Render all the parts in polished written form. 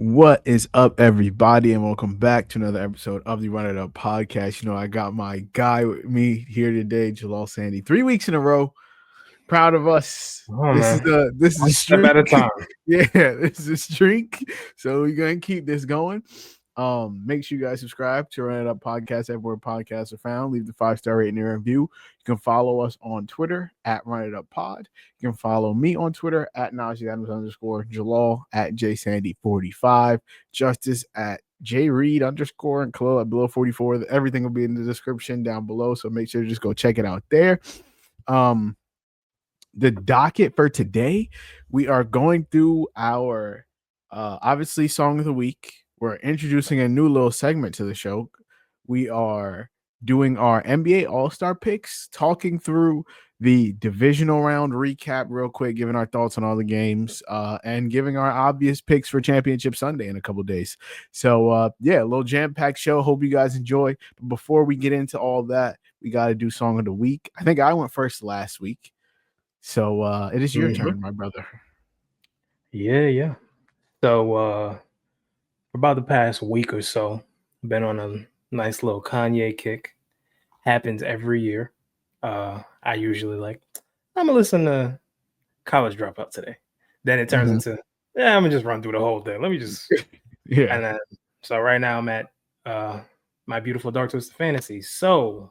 What is up, everybody, and welcome back to another episode of the Run It Up podcast. You know, I got my guy with me here today, Jalal Sandy. 3 weeks in a row. Proud of us. Oh, This is man. this One is step streak. at a time. Yeah, this is a streak. So we're gonna keep this going. Make sure you guys subscribe to Run It Up podcast everywhere podcasts are found. Leave the 5-star rating and review. You can follow us on Twitter at Run It Up Pod. You can follow me on Twitter at Najee _ Jalal at JSandy45, Justice at JReed _ and Khalil at below 44. Everything will be in the description down below. So make sure to just go check it out there. The docket for today, we are going through our obviously song of the week. We're introducing a new little segment to the show. We are doing our NBA All-Star picks, talking through the divisional round recap real quick, giving our thoughts on all the games, and giving our obvious picks for Championship Sunday in a couple days. So, yeah, a little jam-packed show. Hope you guys enjoy. But before we get into all that, we got to do song of the week. I think I went first last week. So it is your turn, my brother. Yeah. So for about the past week or so, I've been on a nice little Kanye kick. Happens every year. I usually I'm gonna listen to College Dropout today. Then it turns into I'm gonna just run through the whole thing. Let me just Yeah. And then so right now I'm at My Beautiful Dark Twisted Fantasy. So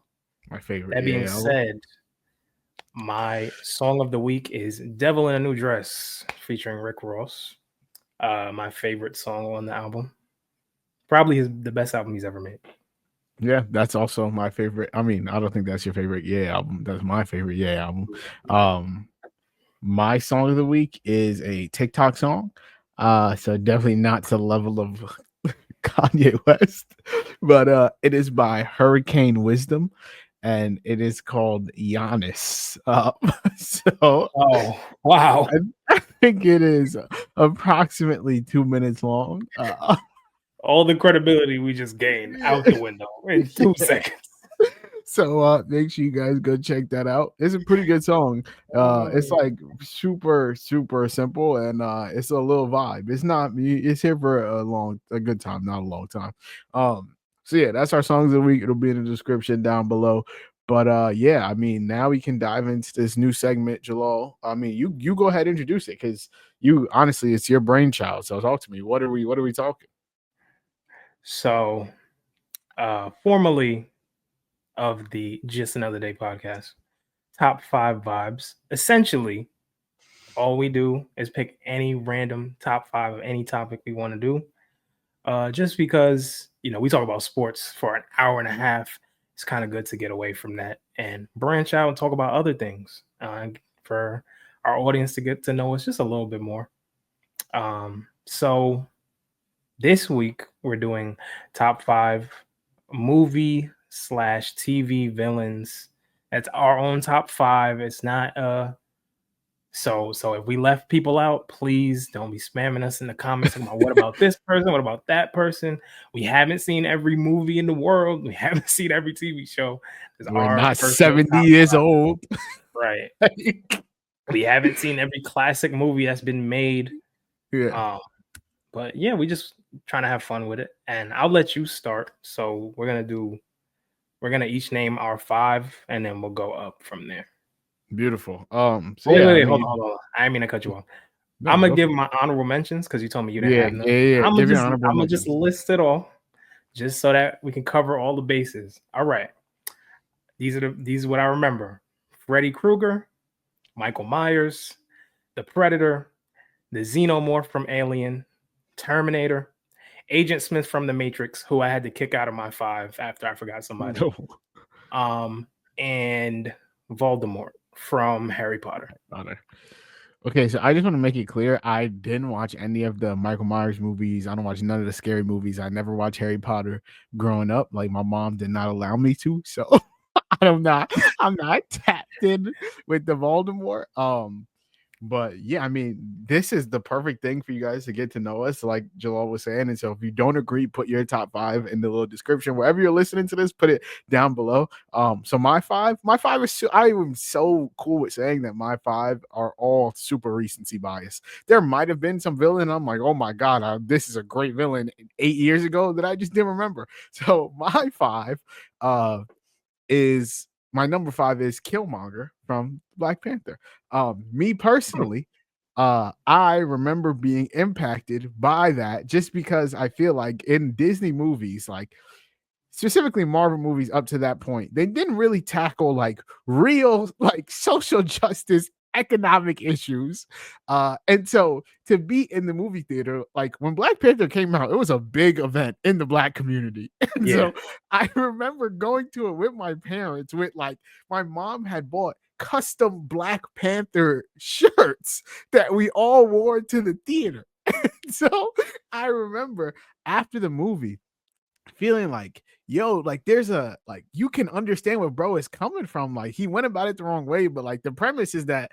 My favorite. that being said, my song of the week is Devil in a New Dress featuring Rick Ross. My favorite song on the album. Probably the best album he's ever made. Yeah, that's also my favorite. I mean, I don't think that's your favorite album. That's my favorite album. My song of the week is a TikTok song. So definitely not to the level of Kanye West, but it is by Hurricane Wisdom. And it is called Giannis. So, oh wow! I think it is approximately 2 minutes long. All the credibility we just gained out the window in 2 seconds. So make sure you guys go check that out. It's a pretty good song. It's like super simple, and it's a little vibe. It's here for a good time, not a long time. So yeah, that's our songs of the week. It'll be in the description down below. But yeah, I mean, now we can dive into this new segment, Jalal. I mean, you go ahead and introduce it, because you honestly, it's your brainchild. So talk to me. What are we talking? So, formerly of the Just Another Day podcast, top 5 vibes. Essentially, all we do is pick any random top 5 of any topic we want to do. Just because, we talk about sports for an hour and a half. It's kind of good to get away from that and branch out and talk about other things for our audience to get to know us just a little bit more. So this week we're doing top 5 movie/TV villains. That's our own top 5. It's not so if we left people out, please don't be spamming us in the comments about what about this person, what about that person. We haven't seen every movie in the world. We haven't seen every TV show. We're not 70 years old. Right. We haven't seen every classic movie that's been made. Yeah. But yeah, we just trying to have fun with it. And I'll let you start. So we're gonna each name our 5, and then we'll go up from there. Beautiful. So wait, hold on. I didn't mean to cut you off. No, I'm gonna give my honorable mentions because you told me you didn't have none. Yeah. I'm gonna just list it all, just so that we can cover all the bases. All right. These are what I remember: Freddy Krueger, Michael Myers, the Predator, the Xenomorph from Alien, Terminator, Agent Smith from The Matrix, who I had to kick out of my 5 after I forgot somebody. No. And Voldemort from Harry Potter. Okay, so I just want to make it clear, I didn't watch any of the Michael Myers movies. I don't watch none of the scary movies. I never watched Harry Potter growing up. Like, my mom did not allow me to. So I'm not tapped in with the Voldemort. But yeah, I mean, this is the perfect thing for you guys to get to know us, like Jalal was saying. And so if you don't agree, put your top 5 in the little description. Wherever you're listening to this, put it down below. So my five is I am so cool with saying that my 5 are all super recency bias. There might have been some villain. I'm like, oh my God, this is a great villain 8 years ago that I just didn't remember. So my 5 is my number 5 is Killmonger from Black Panther. Me personally, I remember being impacted by that just because I feel like in Disney movies, like specifically Marvel movies up to that point, they didn't really tackle like real like social justice economic issues. And so to be in the movie theater, like when Black Panther came out, it was a big event in the Black community. And Yeah. so I remember going to it with my parents with like my mom had bought custom Black Panther shirts that we all wore to the theater. So I remember after the movie feeling like, yo, like there's a like you can understand where bro is coming from. Like he went about it the wrong way, but like the premise is that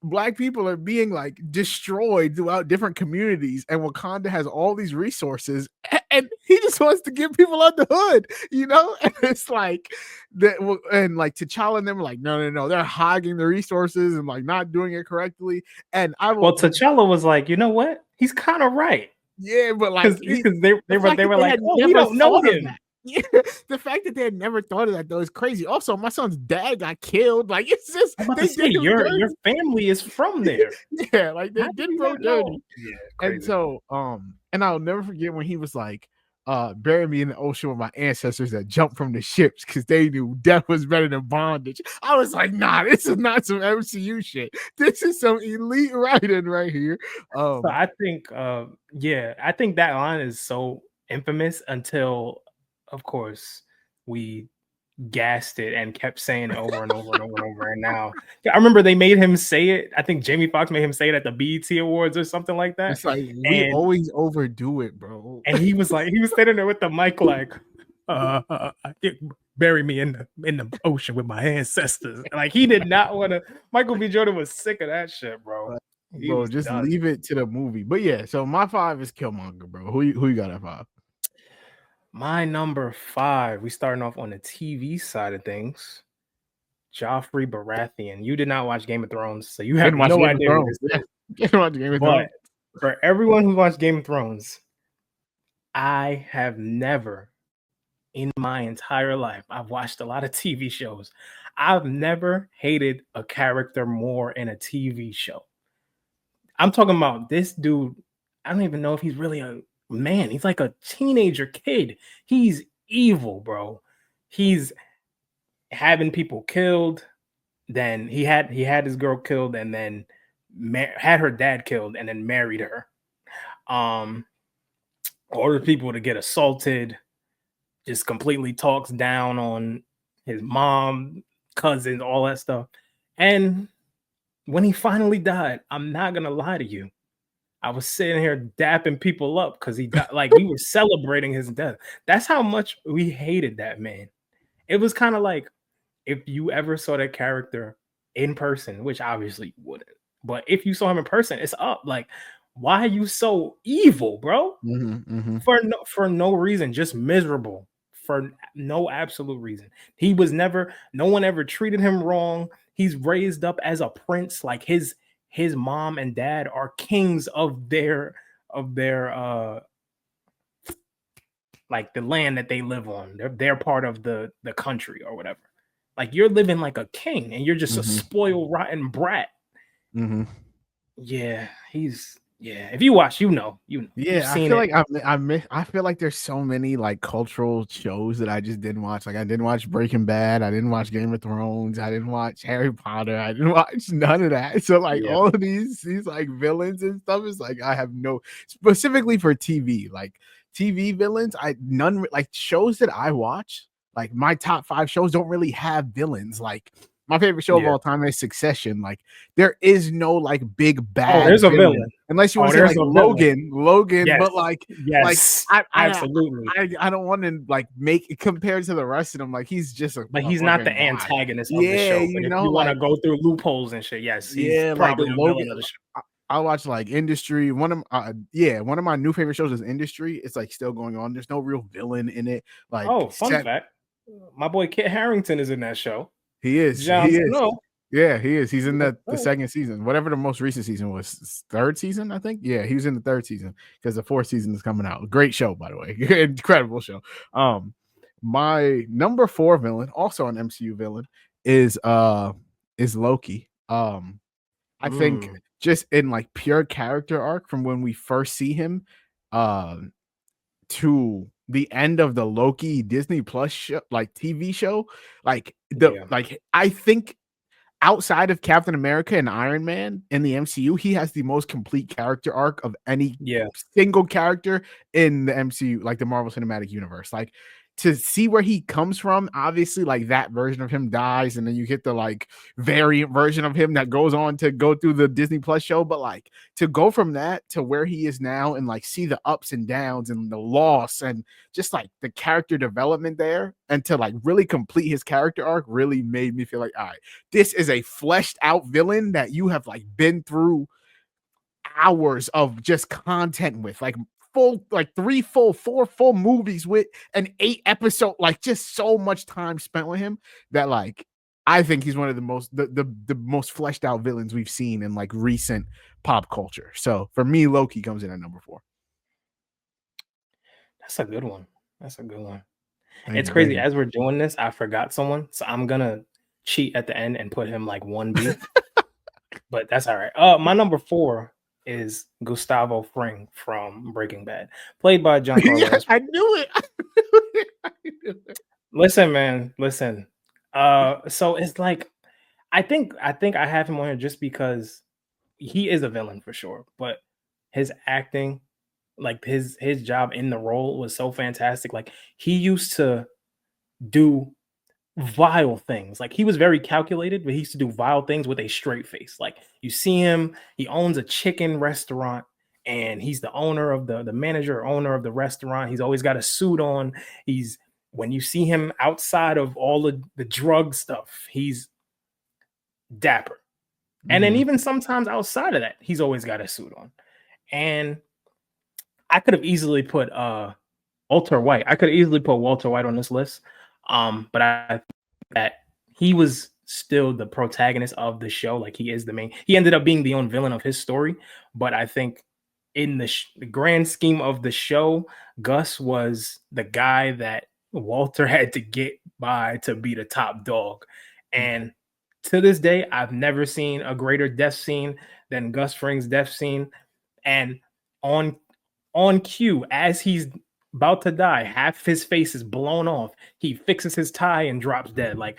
Black people are being like destroyed throughout different communities, and Wakanda has all these resources, and he just wants to get people out the hood, you know. And it's like that, and like T'Challa and them were like, no, they're hogging the resources and like not doing it correctly. And I will, Well, T'Challa was like, you know what? He's kind of right. yeah, but like Because they were like, had oh, we never don't know thought of him. that. Yeah, the fact that they had never thought of that though is crazy. Also, my son's dad got killed. Like it's just I'm about they to say did him your dirty. family is from there. Yeah, like they How did did you bro not know? dirty. Yeah, And crazy. so, and I'll never forget when he was like, bury me in the ocean with my ancestors that jumped from the ships because they knew death was better than bondage. I was like, nah, this is not some MCU shit. This is some elite writing right here. So I think, I think that line is so infamous until, of course, we gassed it and kept saying it over and over and over and over. And now I remember they made him say it. I think Jamie Foxx made him say it at the BET Awards or something like that. It's like we And always overdo it, bro. and he was standing there with the mic like, bury me in the ocean with my ancestors. Like he did not want to. Michael B. Jordan was sick of that shit, bro. He Bro, was just done. leave it to the movie. But yeah, so my 5 is Killmonger, bro. Who you got at 5? My number 5, we starting off on the TV side of things. Joffrey Baratheon. You did not watch Game of Thrones, so you have no idea what this is. Didn't watch Game of Thrones. But for everyone who watched Game of Thrones, I have never in my entire life, I've watched a lot of TV shows. I've never hated a character more in a TV show. I'm talking about this dude. I don't even know if he's really a man. He's like a teenager kid. He's evil, bro. He's having people killed. Then he had his girl killed, and then had her dad killed, and then married her. Ordered people to get assaulted. Just completely talks down on his mom, cousins, all that stuff. And when he finally died, I'm not gonna lie to you, I was sitting here dapping people up because he got like we were celebrating his death. That's how much we hated that man. It was kind of like if you ever saw that character in person, which obviously you wouldn't, but if you saw him in person, it's up. Like, why are you so evil, bro? For no reason, just miserable for no absolute reason. He was never. No one ever treated him wrong. He's raised up as a prince. Like his mom and dad are kings of their like the land that they live on. They're part of the country or whatever. Like you're living like a king and you're just a spoiled rotten brat. Yeah, if you watch, you know. Yeah, I feel like I feel like there's so many like cultural shows that I just didn't watch. Like I didn't watch Breaking Bad, I didn't watch Game of Thrones, I didn't watch Harry Potter, I didn't watch none of that. So like all of these like villains and stuff is like I have no specifically for TV, like TV villains, like shows that I watch, like my top 5 shows don't really have villains. Like my favorite show of Yeah. all time is Succession. Like there is no like big Oh, bad there's a villain villain. unless you want Oh, to say there's like a villain. Logan, Yes. but like Yes. I Absolutely. I don't want to like make compared to the rest of them. Like he's just a But he's not the fucking guy. antagonist of the Yeah, show. you But if know, you want to like go through loopholes and shit, yes, he's yeah, like probably the Logan. villain of the show. I watch like Industry. One of my new favorite shows is Industry. It's like still going on. There's no real villain in it. Like Oh, fun fact. My boy Kit Harington is in that show. he is. John He is. Snow. Yeah, he is. He's in the Oh. second season. Whatever the most recent season was, third season, I think. Yeah, he was in the third season because the fourth season is coming out. Great show, by the way. Incredible show. My number 4 villain, also an MCU villain, is Loki. I think just in like pure character arc from when we first see him to the end of the Loki Disney Plus show, like TV show, like I think outside of Captain America and Iron Man in the MCU, he has the most complete character arc of any single character in the MCU, like the Marvel Cinematic Universe. Like to see where he comes from, obviously, like that version of him dies, and then you get the like variant version of him that goes on to go through the Disney Plus show. But like to go from that to where he is now and like see the ups and downs and the loss and just like the character development there, and to like really complete his character arc really made me feel like, all right, this is a fleshed out villain that you have like been through hours of just content with, like full, like 4 full movies with an 8 episode, like just so much time spent with him that like I think he's one of the most fleshed out villains we've seen in like recent pop culture. So for me, Loki comes in at number 4. That's a good one. That's a good one. Thank It's you, crazy. As we're doing this, I forgot someone, so I'm gonna cheat at the end and put him like 1B. But that's all right. My number 4 is Gustavo Fring from Breaking Bad, played by Giancarlo Esposito. I knew it. Listen, man, listen. So it's like I think I have him on here just because he is a villain for sure, but his acting, like his job in the role was so fantastic. Like he used to do vile things. Like he was very calculated, but he used to do vile things with a straight face. Like you see him, he owns a chicken restaurant and he's the owner of the manager or owner of the restaurant. He's always got a suit on. When you see him outside of all of the drug stuff, he's dapper. And then even sometimes outside of that, he's always got a suit on. And I could have easily put Walter White. I could have easily put Walter White on this list. But I think that he was still the protagonist of the show. Like he is the main. He ended up being the own villain of his story. But I think in the grand scheme of the show, Gus was the guy that Walter had to get by to be the top dog. And to this day, I've never seen a greater death scene than Gus Fring's death scene. And on cue, as he's about to die, half his face is blown off. He fixes his tie and drops dead. Like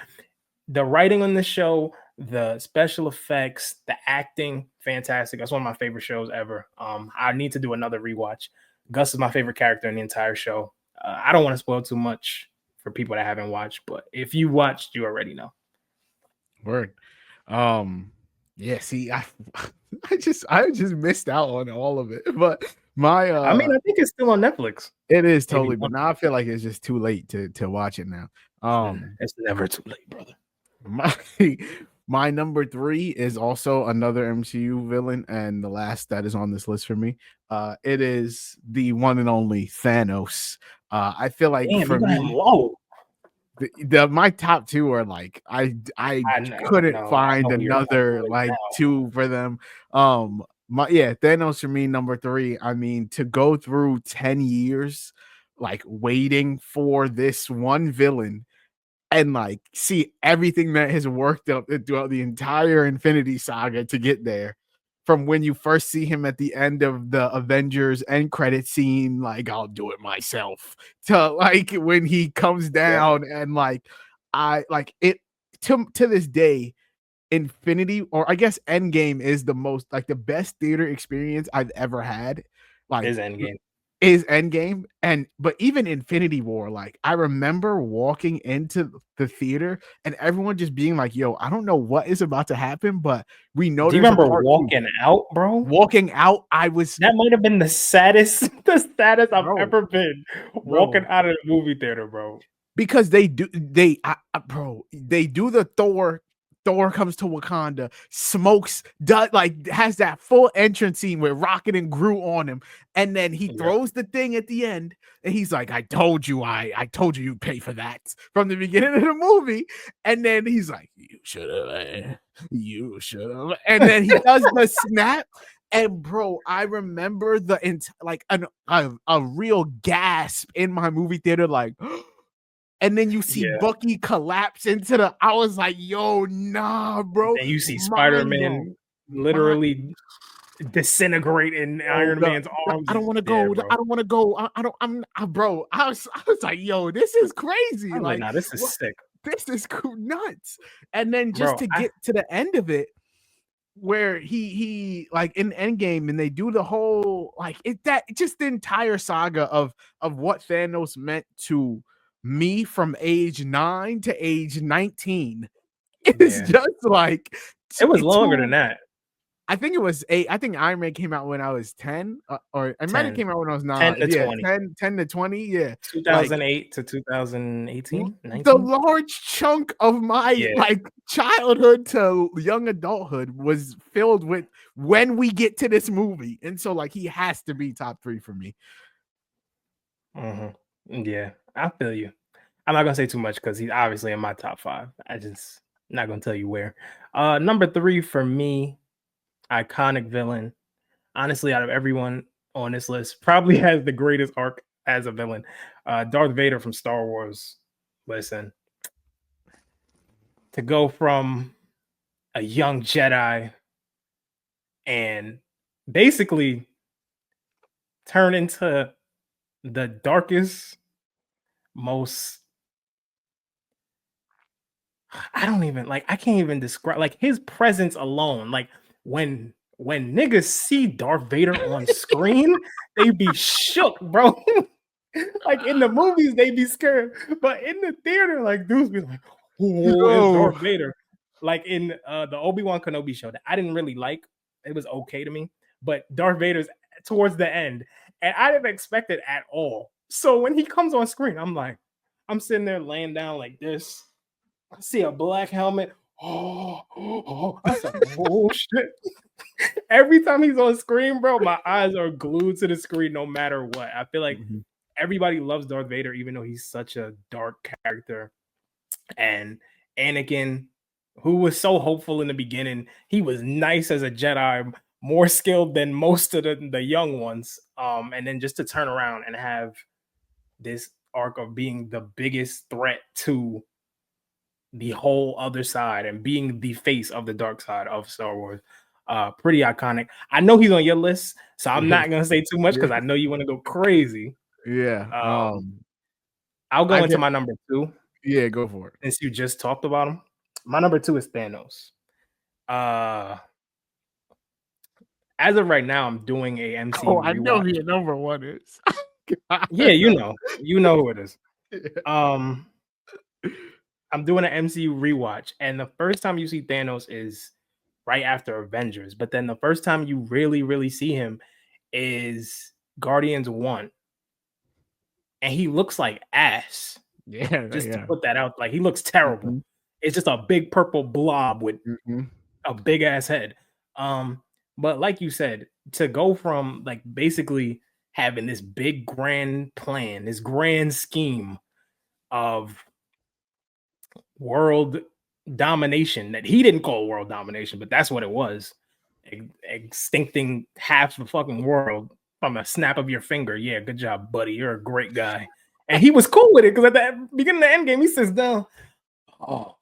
the writing on the show, the special effects, the acting, fantastic. That's one of my favorite shows ever. I need to do another rewatch. Gus is my favorite character in the entire show. I don't want to spoil too much for people that haven't watched, but if you watched, you already know. Word. Yeah, see, I just missed out on all of it. But I mean, I think it's still on Netflix. It is totally, but now I feel like it's just too late to watch it now. It's never too late, brother. My number 3 is also another MCU villain, and the last that is on this list for me. It is the one and only Thanos. I feel like for me, low. My top 2 are like I couldn't find another like 2 for them. Thanos for me, number 3. I mean, to go through 10 years like waiting for this one villain and like see everything that has worked up throughout the entire Infinity Saga to get there. From when you first see him at the end of the Avengers end credit scene, like I'll do it myself, to like when he comes down and like I like it to this day. Infinity, or I guess Endgame, is the most like the best theater experience I've ever had. Like is Endgame. is Endgame. But even Infinity War, like I remember walking into the theater and everyone just being like, yo, I don't know what is about to happen, but we know Do you there's a remember part two. walking out, bro? Walking out, I was That might have been the saddest I've bro, ever been walking bro. out of the movie theater, bro. Because bro, they do the Thor comes to Wakanda, smokes, does like has that full entrance scene with Rocket and Groot on him, and then he Yep. throws the thing at the end, and he's like, I told you you'd pay for that from the beginning of the movie. And then he's like, you should have, and then he does the snap. And bro, I remember a real gasp in my movie theater, like and then you see Yeah. Bucky collapse into the. I was like, "Yo, nah, bro." And you see Mind blown. Spider-Man literally disintegrate in Iron Man's arms. I don't want to Yeah, go. bro. I don't want to go. I don't. Bro. I was like, "Yo, this is crazy." I was like, Like, nah, this is what? sick, This is cool, nuts. And then just bro. to get to the end of it, where he like in Endgame, and they do the whole like just the entire saga of what Thanos meant to me from age 9 to age 19. It's Yeah. just like It was longer than that. I think it was 8. I think Iron Man came out when I was 10, or it might have 10. came out when I was 10 9. to Yeah, 20. 10 to 20. Yeah, like 2008 to 2018, the 19. large chunk of my Yeah. like childhood to young adulthood was filled with when we get to this movie, and so like he has to be top 3 for me. Yeah, I feel you. I'm not gonna say too much because he's obviously in my top 5. I just not gonna tell you where. Number 3 for me, iconic villain. Honestly, out of everyone on this list, probably has the greatest arc as a villain. Darth Vader from Star Wars. Listen, to go from a young Jedi and basically turn into the darkest, most I don't even like I can't even describe like his presence alone. Like when niggas see Darth Vader on screen, they be shook, bro. Like in the movies, they be scared, but in the theater, like dudes be like, "Oh, it's Darth Vader." Like in the Obi-Wan Kenobi show that I didn't really like. It was okay to me, but Darth Vader's towards the end, and I didn't expect it at all. So when he comes on screen, I'm sitting there laying down like this. I see a black helmet. I said, oh shit. Every time he's on screen, bro, my eyes are glued to the screen no matter what. I feel like everybody loves Darth Vader, even though he's such a dark character. And Anakin, who was so hopeful in the beginning, he was nice as a Jedi, more skilled than most of the young ones. And then just to turn around and have this arc of being the biggest threat to the whole other side and being the face of the dark side of Star Wars. Pretty iconic. I know he's on your list, so I'm not gonna say too much because I know you want to go crazy. Yeah. I'll go into my number 2. Yeah, go for it. Since you just talked about him. My number 2 is Thanos. As of right now, I'm doing a MCU Oh, I know rewatch. who your number 1 is. Yeah, you know who it is. I'm doing an MCU rewatch, and the first time you see Thanos is right after Avengers, but then the first time you really see him is Guardians 1. And he looks like ass. Yeah, just to put that out, like he looks terrible. It's just a big purple blob with a big ass head. But like you said, to go from like basically having this big grand plan, this grand scheme of world domination that he didn't call world domination, but that's what it was. Extincting half the fucking world from a snap of your finger. Yeah, good job, buddy. You're a great guy. And he was cool with it because at the beginning of the end game, he sits down. Oh,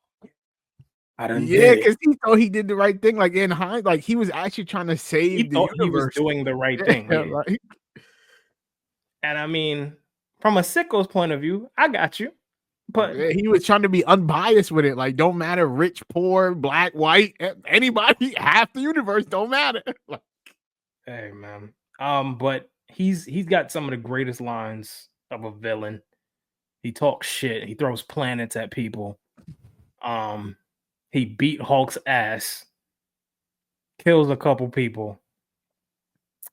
I done did it. Because he thought he did the right thing. Like in hindsight, like he was actually trying to save the universe. He was doing the right thing. Yeah. Right? And I mean, from a sicko's point of view, I got you. But he was trying to be unbiased with it. Like, don't matter, rich, poor, black, white, anybody, half the universe don't matter. Hey, man. But he's got some of the greatest lines of a villain. He talks shit. He throws planets at people. He beat Hulk's ass, kills a couple people,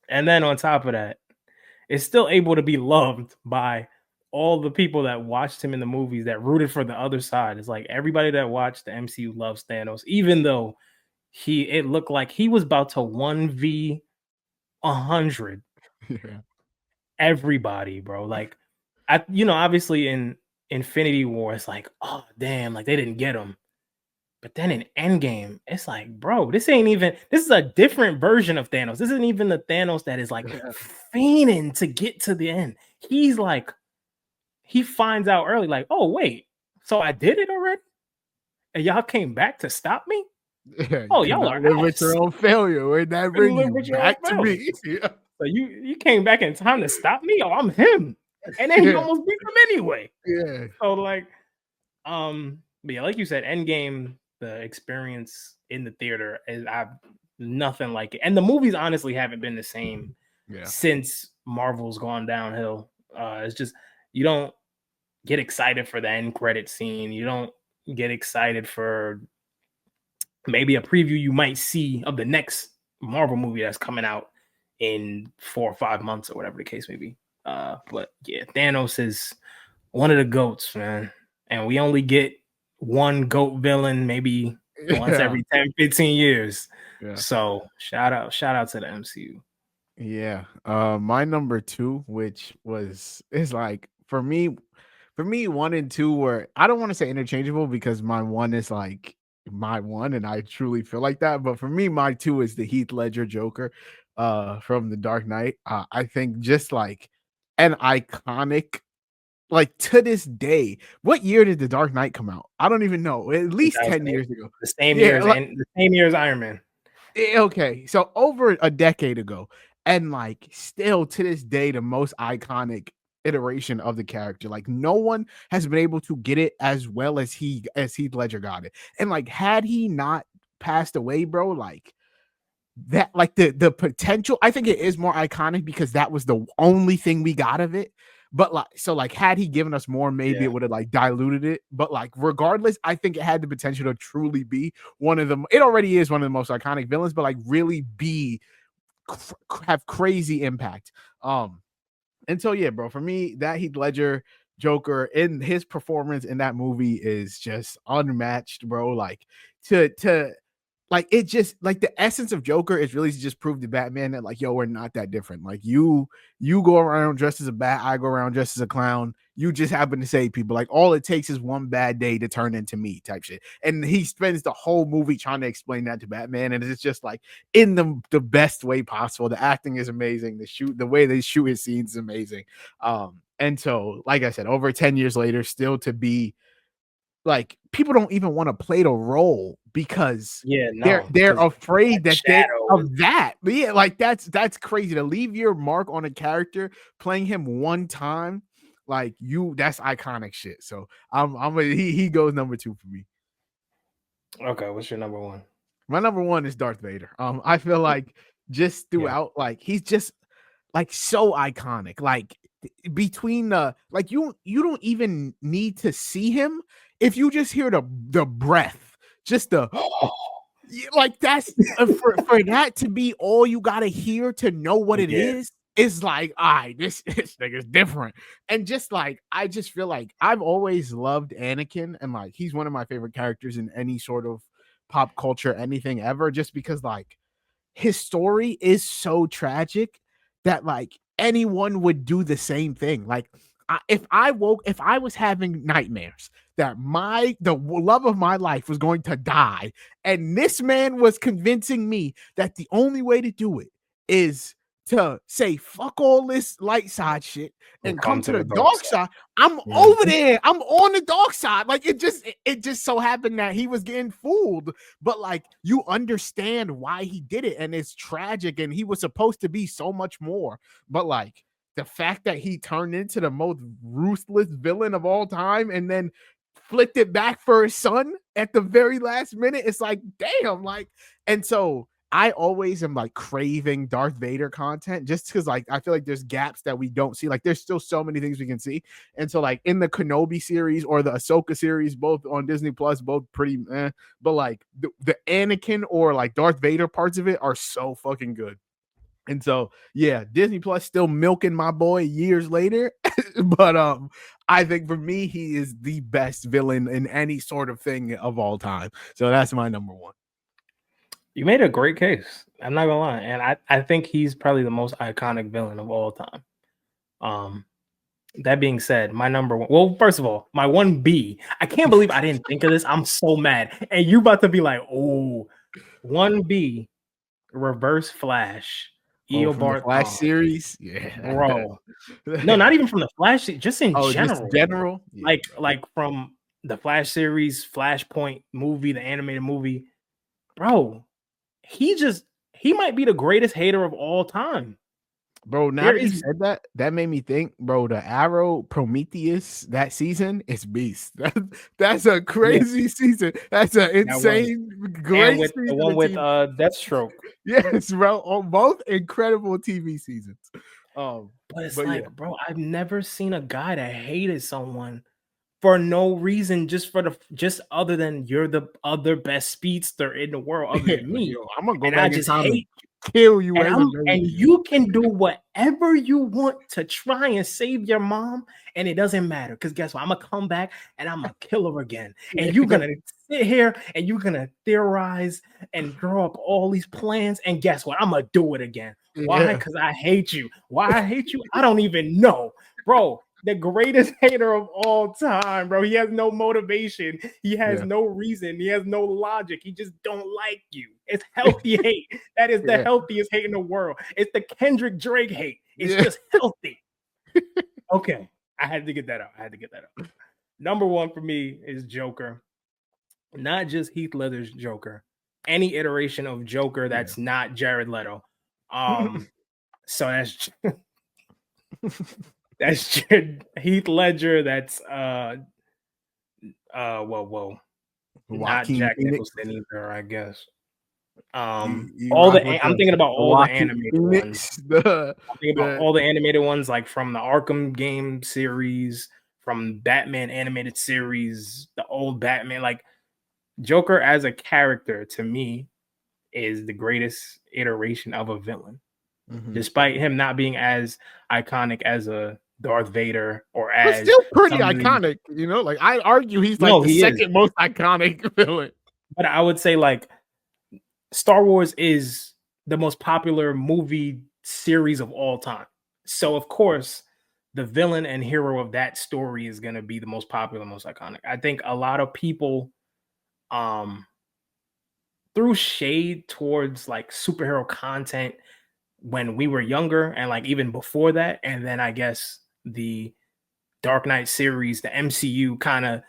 and then on top of that, is still able to be loved by all the people that watched him in the movies that rooted for the other side. It's like everybody that watched the MCU loves Thanos, even though it looked like he was about to 1v100 Yeah. everybody, bro. Like, obviously in Infinity War, it's like, oh damn, like they didn't get him. But then in Endgame, it's like, bro, this is a different version of Thanos. This isn't even the Thanos that is like fiending to get to the end. He's like, he finds out early, like, oh, wait, so I did it already? And y'all came back to stop me? Yeah, Oh, you y'all cannot are live with ass. your own failure, and that Couldn't bring live you with your own back to failure. me. Yeah. So you came back in time to stop me? Oh, I'm him. And then he Yeah. almost beat him anyway. Yeah. So like, but yeah, like you said, Endgame, the experience in the theater is nothing like it. And the movies honestly haven't been the same Yeah. since Marvel's gone downhill. It's just you don't get excited for the end credit scene. You don't get excited for maybe a preview you might see of the next Marvel movie that's coming out in 4 or 5 months or whatever the case may be. But yeah, Thanos is one of the goats, man. And we only get one goat villain maybe once Yeah. every 10, 15 years. Yeah. So shout out to the MCU. Yeah. My number two, which is like for me, 1 and 2 were, I don't want to say interchangeable because my one is like my one, and I truly feel like that. But for me, my two is the Heath Ledger Joker, from The Dark Knight. I think just like an iconic, like to this day. What year did The Dark Knight come out? I don't even know. At least 10 2008, years ago. the same Yeah, years and the same year as Iron Man. okay, so over a decade ago, and like still to this day, the most iconic iteration of the character. Like no one has been able to get it as well as Heath Ledger got it. And like, had he not passed away, bro, like that, like the potential, I think it is more iconic because that was the only thing we got of it. But like, so like, had he given us more, maybe Yeah. it would have like diluted it. But like, regardless, I think it had the potential to truly be one of them. It already is one of the most iconic villains, but like really be have crazy impact. And so yeah, bro, for me, that Heath Ledger Joker in his performance in that movie is just unmatched, bro. Like to like, it just like the essence of Joker is really to just prove to Batman that like, yo, we're not that different. Like you go around dressed as a bat, I go around dressed as a clown. You just happen to save people. Like all it takes is one bad day to turn into me type shit. And he spends the whole movie trying to explain that to Batman, and it's just like in the best way possible. The acting is amazing. The way they shoot his scenes is amazing. And so, like I said, over 10 years later, still to be like, people don't even want to play the role because Yeah, they're no, they're because afraid that they Shadow is of that. But yeah, like that's crazy to leave your mark on a character playing him one time. Like that's iconic shit. So he goes number two for me. okay. What's your number one? My number one is Darth Vader. I feel like just Yeah. throughout, like he's just like so iconic. Like between the like you don't even need to see him if you just hear the breath, just the like that's for that to be all you gotta hear to know what it Yeah. is like, all right, this nigga's different. And just like, I just feel like I've always loved Anakin, and like he's one of my favorite characters in any sort of pop culture, anything ever, just because like his story is so tragic that like anyone would do the same thing. Like if I was having nightmares that the love of my life was going to die, and this man was convincing me that the only way to do it is to say fuck all this light side shit And and come come to to the the dark dark side. side, I'm over Mhm. there. I'm on the dark side. Like it just so happened that he was getting fooled, but like you understand why he did it, and it's tragic, and he was supposed to be so much more. But like the fact that he turned into the most ruthless villain of all time and then flipped it back for his son at the very last minute, it's like, damn. Like, and so I always am like craving Darth Vader content just because like I feel like there's gaps that we don't see. Like there's still so many things we can see. And so like in the Kenobi series or the Ahsoka series, both on Disney Plus, both pretty but like the Anakin or like Darth Vader parts of it are so fucking good. And so yeah, Disney Plus still milking my boy years later. But I think for me, he is the best villain in any sort of thing of all time. So that's my number one. You made a great case. I'm not gonna lie, and I think he's probably the most iconic villain of all time. That being said, my number one. Well, first of all, my 1B. I can't believe I didn't think of this. I'm so mad, and you about to be like, "Oh, 1B, Reverse Flash, Oh, from the Eobard Flash Thawne, series, yeah, bro." No, not even from the Flash, just in oh, just general. general, yeah, Like from the Flash series, Flashpoint movie, the animated movie, bro. He might be the greatest hater of all time. bro. Now There that you is said that, that made me think, bro. The Arrow Prometheus that season is beast. That's a yeah, crazy season. That's an that was insane, and great with the season one of with TV. Deathstroke. Yes, bro. On both incredible TV seasons. But it's But yeah, like, bro, I've never seen a guy that hated someone for no reason, just other than you're the other best speedster in the world other yeah, than like, me. yo, I'm gonna go And I back in just time and hate kill you and as a and baby. you can do whatever you want to try and save your mom, and it doesn't matter. Because guess what? I'm gonna come back and I'm gonna kill her again. And you're gonna sit here and you're gonna theorize and draw up all these plans. And guess what? I'm gonna do it again. Why? Yeah, Because I hate you. Why I hate you? I don't even know, bro. The greatest hater of all time, bro. He has no motivation. He has yeah, no reason. He has no logic. He just don't like you. It's healthy hate. That is the yeah, healthiest hate in the world. It's the Kendrick Drake hate. It's yeah. just healthy. Okay. I had to get that out. Number one for me is Joker. Not just Heath Ledger's Joker. Any iteration of Joker Yeah. that's not Jared Leto. So that's Heath Ledger. That's whoa. Not Joaquin Jack Phoenix. Nicholson either, I guess. You rock with I'm thinking about the all the Joaquin animated ones. Phoenix. The I'm thinking about the all the animated ones, like from the Arkham game series, from Batman animated series, the old Batman. Like Joker as a character to me is the greatest iteration of a villain, Mhm. despite him not being as iconic as a Darth Vader or But as still pretty some of these. iconic, you know. Like I argue, he's like No, the he is. second most iconic villain. But I would say like Star Wars is the most popular movie series of all time. So of course, the villain and hero of that story is going to be the most popular, most iconic. I think a lot of people um threw shade towards like superhero content when we were younger and like even before that, and then I guess the Dark Knight series, the MCU kind of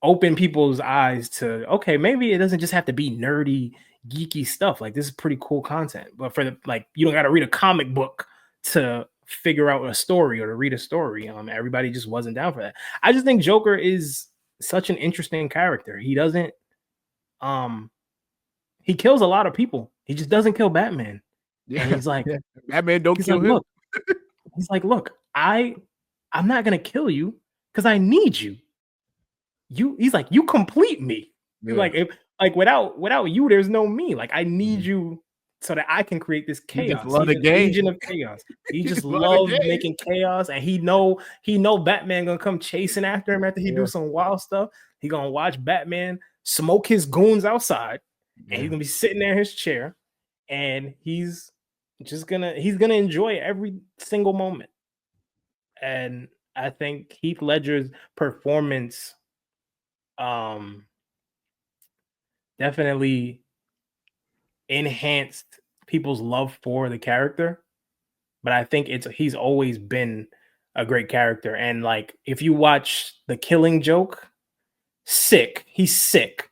open people's eyes to, okay, maybe it doesn't just have to be nerdy geeky stuff. Like this is pretty cool content, but for the like you don't got to read a comic book to figure out a story or to read a story. Everybody just wasn't down for that. I just think Joker is such an interesting character. He doesn't um he kills a lot of people. He just doesn't kill Batman. And Yeah, yeah. Batman don't he's like kill him. look look, I'm not gonna kill you because I need you. He's like, you complete me. Yeah. Like if like without you, there's no me. Like I need Mhm. you so that I can create this He just chaos. love He's the an game. agent of chaos. He He just just love the loves game. making chaos, and he know Batman gonna come chasing after him after he do Yeah, some wild stuff. He gonna watch Batman smoke his goons outside, and he's yeah. gonna be sitting there in his chair, and he's gonna enjoy every single moment. And I think Heath Ledger's performance um definitely enhanced people's love for the character. But I think he's always been a great character. And like if you watch The Killing Joke, sick. He's sick.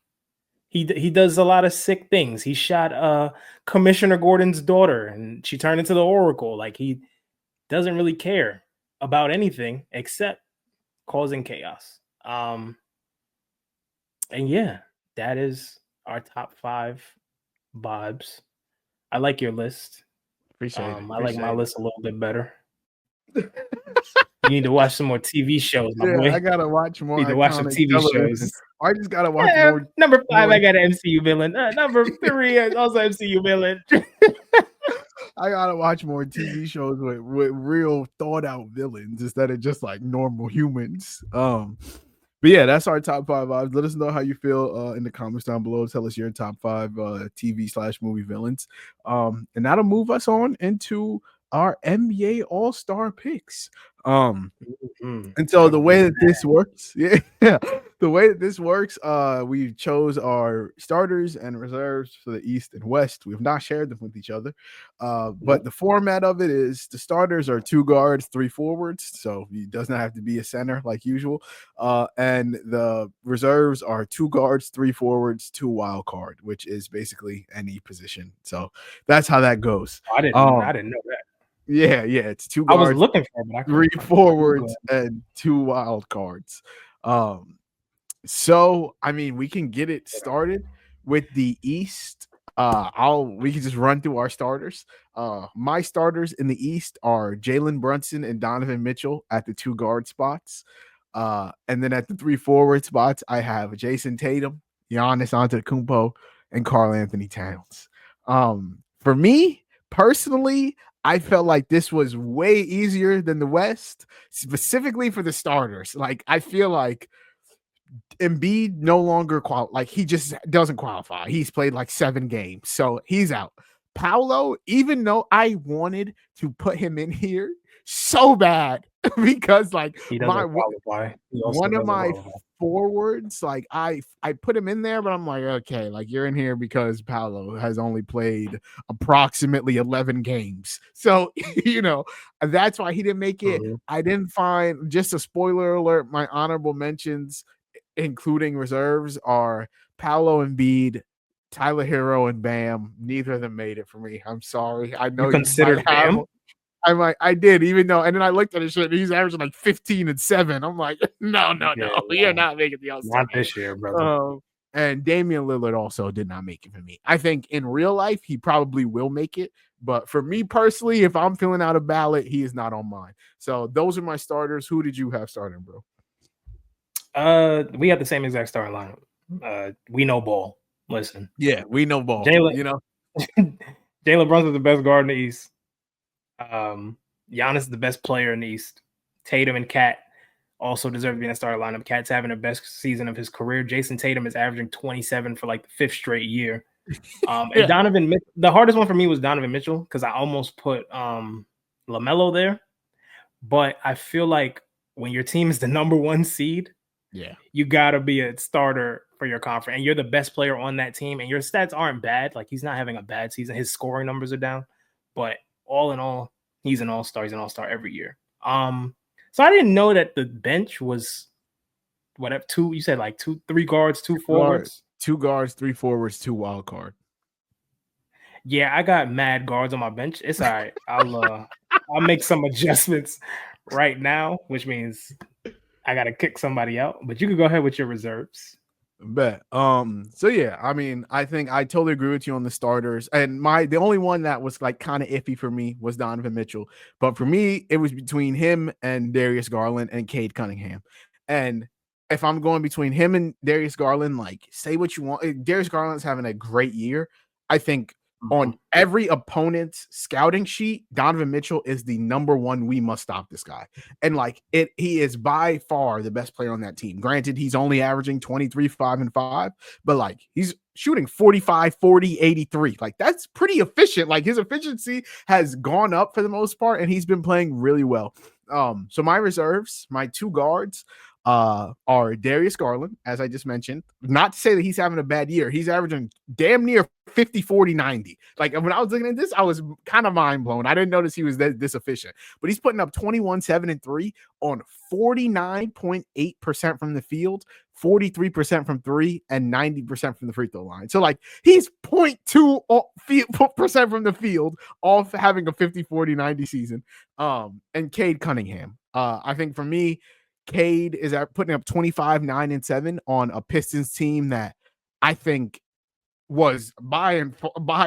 He does a lot of sick things. He shot Commissioner Gordon's daughter and she turned into the Oracle. Like he doesn't really care about anything except causing chaos. And yeah, that is our top 5 vibes. I like your list. Appreciate it. I like my Appreciate list a little bit better. it. You need to watch some more TV shows, my Yeah, boy. I gotta watch more You need to watch some iconic TV television. shows. I just gotta watch Yeah, more. number 5, more I got an MCU villain. Number 3 is also MCU villain. I gotta watch more TV shows with real thought out villains instead of just like normal humans. But yeah, that's our top 5 vibes. Let us know how you feel in the comments down below. Tell us your top 5 TV/movie villains. And that'll move us on into our NBA All-Star picks. And so the way that this works, yeah, the way that this works, we chose our starters and reserves for the East and West. We have not shared them with each other, but the format of it is the starters are 2 guards, 3 forwards, so it does not have to be a center like usual. And the reserves are 2 guards, 3 forwards, 2 wild card, which is basically any position. So that's how that goes. I didn't know that. Yeah, it's 2 I was guards, looking for it, but I 3 couldn't find it. forwards, and 2 wild cards. So I mean, we can get it started with the East. We can just run through our starters. My starters in the East are Jalen Brunson and Donovan Mitchell at the 2 guard spots. And then at the 3 forward spots, I have Jason Tatum, Giannis Antetokounmpo, and Karl Anthony Towns. For me personally, I felt like this was way easier than the West, specifically for the starters. Like, I feel like Embiid no longer he just doesn't qualify. He's played like 7 games, so he's out. Paolo, even though I wanted to put him in here so bad because like he doesn't qualify. One of my forwards, like I put him in there, but I'm like, okay, like you're in here because Paolo has only played approximately 11 games. So, that's why he didn't make it. I didn't find, just a spoiler alert, my honorable mentions, including reserves, are Paolo Embiid, Tyler Hero, and Bam. Neither of them made it for me. I'm sorry. I know you considered Bam? I did, even though, and then I looked at his shit, and he's averaging like 15 and 7. I'm like, no, you're not making the All-Star. Not this year, brother. And Damian Lillard also did not make it for me. I think in real life, he probably will make it. But for me personally, if I'm filling out a ballot, he is not on mine. So those are my starters. Who did you have starting, bro? We have the same exact starting lineup. We know ball. Listen. Yeah, we know ball. Jalen Brunson's the best guard in the East. Giannis is the best player in the East. Tatum and Cat also deserve to be in the starting lineup. Cat's having the best season of his career. Jason Tatum is averaging 27 for like the 5th straight year. And Donovan, the hardest one for me was Donovan Mitchell because I almost put LaMelo there. But I feel like when your team is the number 1 seed, you gotta be a starter for your conference, and you're the best player on that team, and your stats aren't bad. Like, he's not having a bad season. His scoring numbers are down, but all in all, he's an all-star. He's an all-star every year. So I didn't know that the bench was whatever. 2, you said like 3 guards, 2 forwards. 2 guards, 3 forwards, 2 wild card. Yeah, I got mad guards on my bench. It's all right. I'll make some adjustments right now, which means I gotta kick somebody out. But you can go ahead with your reserves. Bet. So yeah, I mean, I think I totally agree with you on the starters. And the only one that was like kind of iffy for me was Donovan Mitchell. But for me, it was between him and Darius Garland and Cade Cunningham. And if I'm going between him and Darius Garland, like, say what you want. Darius Garland's having a great year. I think on every opponent's scouting sheet, Donovan Mitchell is the number 1. We must stop this guy. And like he is by far the best player on that team. Granted, he's only averaging 23, 5 and 5, but like he's shooting 45, 40, 83. Like, that's pretty efficient. Like, his efficiency has gone up for the most part, and he's been playing really well. So my reserves, my 2 guards, are Darius Garland, as I just mentioned. Not to say that he's having a bad year. He's averaging damn near 50, 40, 90. Like, when I was looking at this, I was kind of mind blown. I didn't notice he was this efficient, but he's putting up 21, 7 and 3 on 49.8% from the field, 43% from 3, and 90% from the free throw line. So like, he's 0.2% from the field, all having a 50, 40, 90 season. And Cade Cunningham. I think for me, Cade is putting up 25, 9 and 7 on a Pistons team that I think was by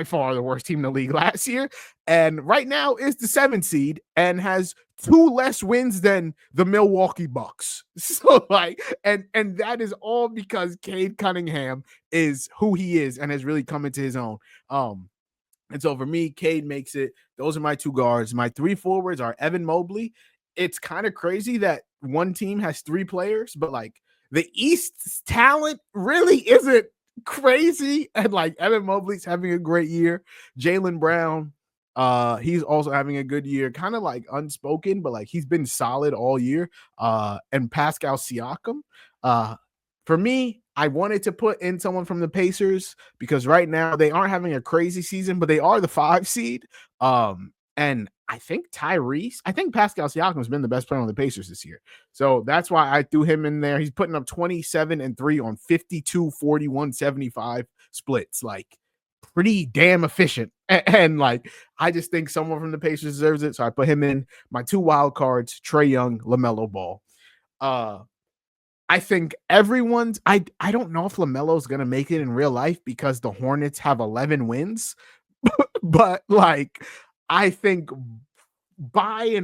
far the worst team in the league last year, and right now is the 7th seed and has 2 less wins than the Milwaukee Bucks. So like, and that is all because Cade Cunningham is who he is and has really come into his own. And so for me, Cade makes it. Those are my 2 guards. My 3 forwards are Evan Mobley. It's kind of crazy that one team has 3 players, but like the East's talent really isn't crazy. And like Evan Mobley's having a great year. Jaylen Brown, he's also having a good year, kind of like unspoken, but like he's been solid all year. And Pascal Siakam. For me, I wanted to put in someone from the Pacers because right now they aren't having a crazy season, but they are the 5 seed. And I think Pascal Siakam has been the best player on the Pacers this year. So that's why I threw him in there. He's putting up 27 and 3 on 52, 41, 75 splits. Like pretty damn efficient. And like, I just think someone from the Pacers deserves it. So I put him in. My 2 wild cards, Trae Young, LaMelo Ball. I think everyone's I don't know if LaMelo's going to make it in real life because the Hornets have 11 wins, but like I think by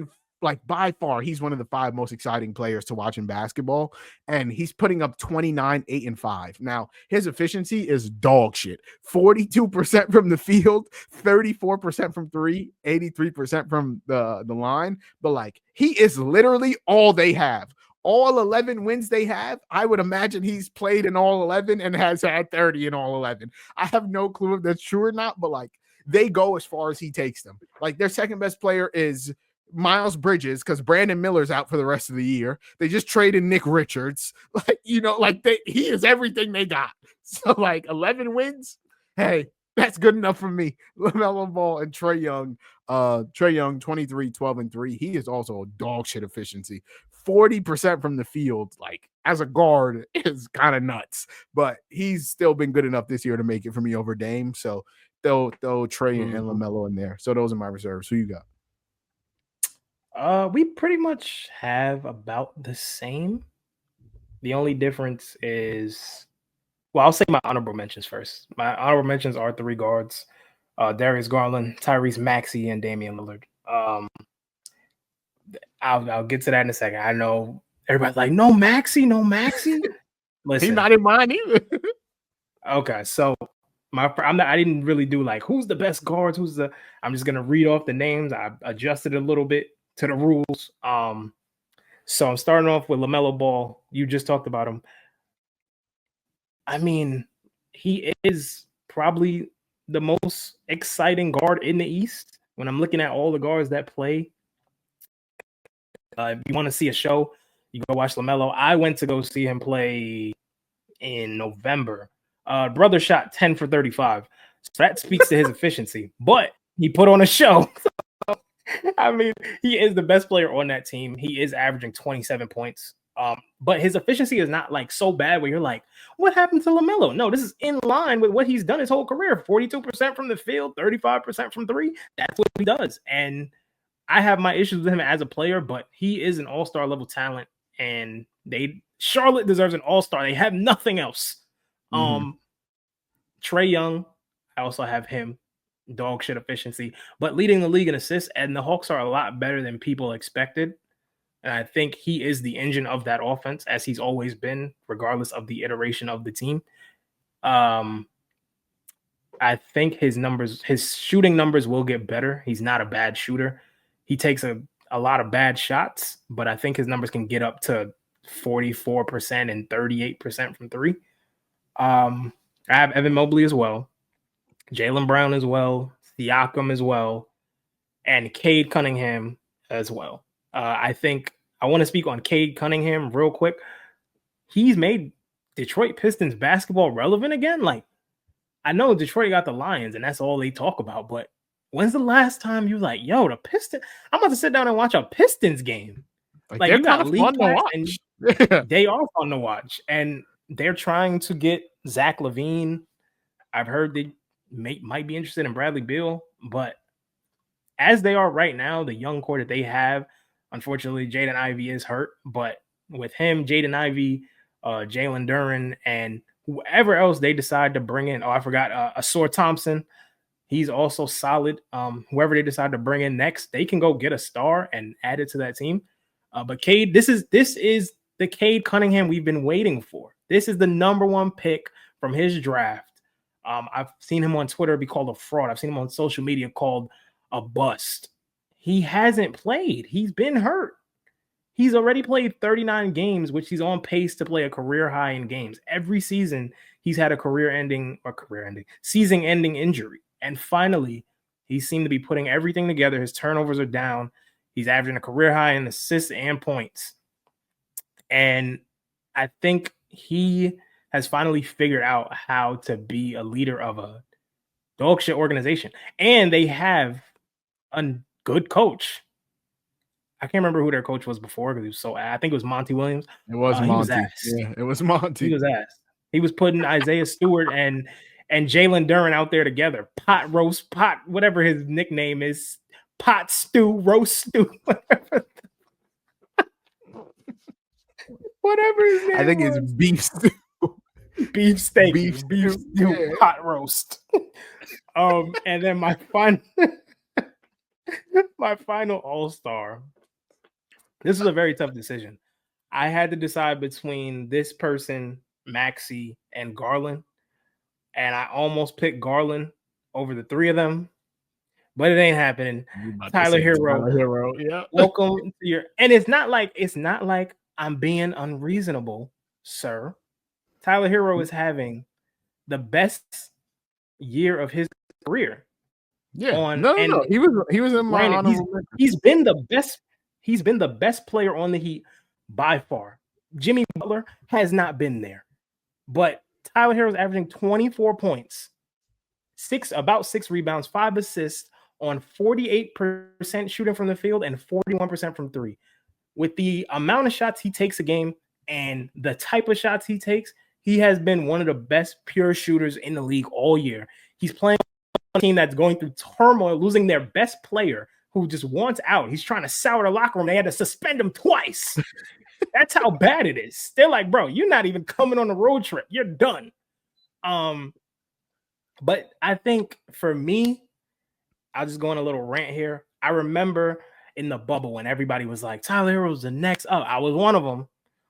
far he's one of the 5 most exciting players to watch in basketball, and he's putting up 29, 8 and 5. Now, his efficiency is dog shit. 42% from the field, 34% from 3, 83% from the line, but like he is literally all they have. All 11 wins they have, I would imagine he's played in all 11 and has had 30 in all 11. I have no clue if that's true or not, but like they go as far as he takes them. Like their second best player is Miles Bridges because Brandon Miller's out for the rest of the year. They just traded Nick Richards. Like, he is everything they got. So like 11 wins, hey, that's good enough for me. LaMelo Ball and Trae Young. Trae Young, 23, 12 and 3. He is also a dog shit efficiency. 40% from the field, like as a guard, is kind of nuts. But he's still been good enough this year to make it for me over Dame. So throw Trae and LaMelo in there. So those are my reserves. Who you got? We pretty much have about the same. The only difference is, well, I'll say my honorable mentions first. My honorable mentions are 3 guards: Darius Garland, Tyrese Maxey, and Damian Lillard. I'll get to that in a second. I know everybody's like, no Maxey. Listen, he's not in mine either. Okay, so I didn't really do like who's the best guards, I'm just gonna read off the names. I adjusted a little bit to the rules. So I'm starting off with LaMelo Ball. You just talked about him. I mean, he is probably the most exciting guard in the East. When I'm looking at all the guards that play, if you want to see a show, you go watch LaMelo. I went to go see him play in November. Brother shot 10 for 35. So that speaks to his efficiency. But he put on a show. I mean, he is the best player on that team. He is averaging 27 points. But his efficiency is not like so bad where you're like, what happened to LaMelo? No, this is in line with what he's done his whole career. 42% from the field, 35% from 3. That's what he does. And I have my issues with him as a player, but he is an all-star level talent, and Charlotte deserves an all-star. They have nothing else. Trae Young, I also have him. Dog shit efficiency, but leading the league in assists, and the Hawks are a lot better than people expected. And I think he is the engine of that offense, as he's always been, regardless of the iteration of the team. I think his shooting numbers will get better. He's not a bad shooter. He takes a lot of bad shots, but I think his numbers can get up to 44% and 38% from 3. I have Evan Mobley as well, Jaylen Brown as well, Siakam as well, and Cade Cunningham as well. I think I want to speak on Cade Cunningham real quick. He's made Detroit Pistons basketball relevant again. Like, I know Detroit got the Lions, and that's all they talk about, but when's the last time you like, yo, the Pistons? I'm about to sit down and watch a Pistons game. Like they're you got kind of fun to watch. And they are fun to watch, and they're trying to get Zach LaVine. I've heard they might be interested in Bradley Beal, but as they are right now, the young core that they have, unfortunately, Jaden Ivey is hurt, but with him, Jaden Ivey, Jalen Duren, and whoever else they decide to bring in. Oh, I forgot Asor Thompson. He's also solid. Whoever they decide to bring in next, they can go get a star and add it to that team. But Cade, this is the Cade Cunningham we've been waiting for. This is the number one pick from his draft. I've seen him on Twitter be called a fraud. I've seen him on social media called a bust. He hasn't played. He's been hurt. He's already played 39 games, which he's on pace to play a career high in games. Every season, he's had a season-ending injury. And finally, he seemed to be putting everything together. His turnovers are down. He's averaging a career high in assists and points. And I think he has finally figured out how to be a leader of a dog shit organization. And they have a good coach. I can't remember who their coach was before because he was so. I think it was Monty Williams. It was Monty. He was ass. Yeah, it was Monty. He was ass. He was putting Isaiah Stewart and Jalen Duren out there together. Pot roast, whatever his nickname is. Pot stew, roast stew, whatever. Whatever his name I think was. it's beef stew. Beef steak, beef stew, yeah. Pot roast. And then my final all-star. This was a very tough decision. I had to decide between this person, Maxey, and Garland. And I almost picked Garland over the three of them. But it ain't happening. Tyler Hero. Yeah. Welcome to your. And it's not like I'm being unreasonable, sir. Tyler Hero is having the best year of his career. Yeah. No. He was in my honorable mention. He's been the best. He's been the best player on the Heat by far. Jimmy Butler has not been there. But Tyler Hero's averaging 24 points, about 6 rebounds, 5 assists on 48% shooting from the field and 41% from three. With the amount of shots he takes a game and the type of shots he takes, he has been one of the best pure shooters in the league all year. He's playing on a team that's going through turmoil, losing their best player who just wants out. He's trying to sour the locker room. They had to suspend him twice. That's how bad it is. They're like, bro, you're not even coming on a road trip. You're done. But I think for me, I'll just go on a little rant here. I remember in the bubble when everybody was like, Tyler Hero's the next up. I was one of them.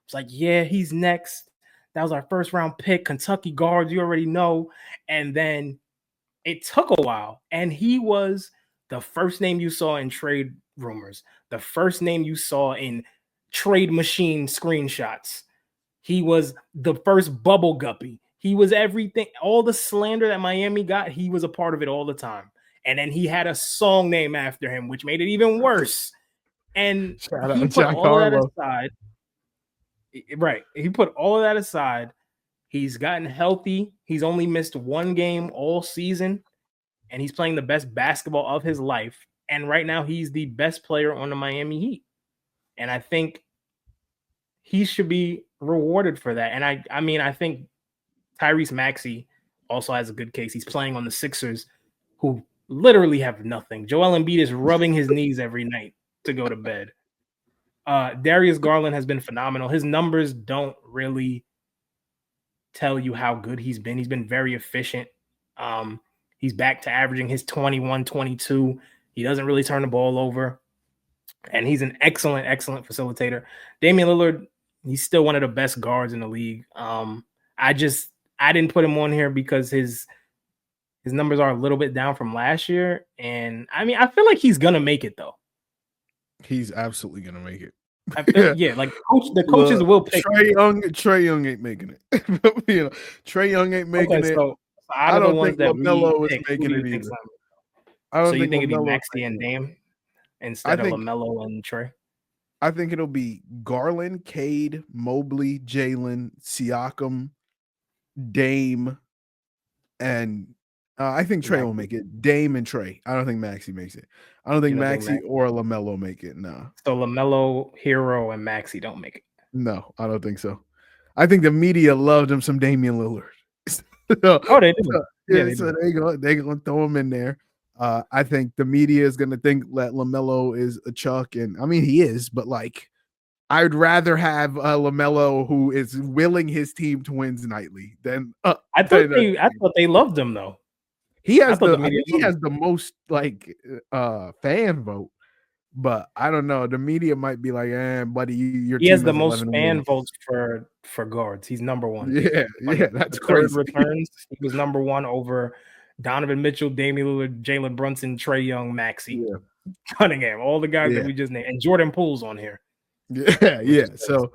It's like, yeah, he's next. That was our first round pick. Kentucky guards, you already know. And then it took a while. And he was the first name you saw in trade rumors, the first name you saw in trade machine screenshots. He was the first bubble guppy. He was everything. All the slander that Miami got, he was a part of it all the time. And then he had a song name after him, which made it even worse. And he put all of that aside. Right. He put all of that aside. He's gotten healthy. He's only missed one game all season. And he's playing the best basketball of his life. And right now, he's the best player on the Miami Heat. And I think he should be rewarded for that. And I think Tyrese Maxey also has a good case. He's playing on the Sixers, who literally have nothing. Joel Embiid is rubbing his knees every night to go to bed. Darius Garland has been phenomenal. His numbers don't really tell you how good he's been. He's been very efficient. He's back to averaging his 21, 22. He doesn't really turn the ball over. And he's an excellent, excellent facilitator. Damian Lillard, he's still one of the best guards in the league. I didn't put him on here because his numbers are a little bit down from last year. And I mean, I feel like he's going to make it though. He's absolutely going to make it. I feel, yeah, like the coaches will pick Trae Young ain't making it. Trae Young ain't making it. So I don't think LaMelo is making it either. So you think it'd be Maxey and Dame instead of LaMelo and Trae? I think it'll be Garland, Cade, Mobley, Jalen, Siakam, Dame, and I think Trae will make it. Dame and Trae. I don't think Maxey makes it. I don't think Maxey or LaMelo make it. No. So LaMelo, Hero, and Maxey don't make it. No, I don't think so. I think the media loved him some Damian Lillard. They do. They're gonna throw him in there. I think the media is gonna think that LaMelo is a chuck, and I mean he is, but like I'd rather have LaMelo, who is willing his team to win nightly, than I thought they loved him though. he I has thought the I media think he loved him. has the most like fan vote, but I don't know. The media might be like, buddy, your He has team the has most 11 fan wins. votes for guards. He's number one. Yeah, Like that's the third crazy. returns, he was number one over Donovan Mitchell, Damian Lillard, Jalen Brunson, Trae Young, Maxey, Yeah, Cunningham, all the guys that yeah, we just named, and Jordan Poole's on here, yeah, which yeah. is crazy. So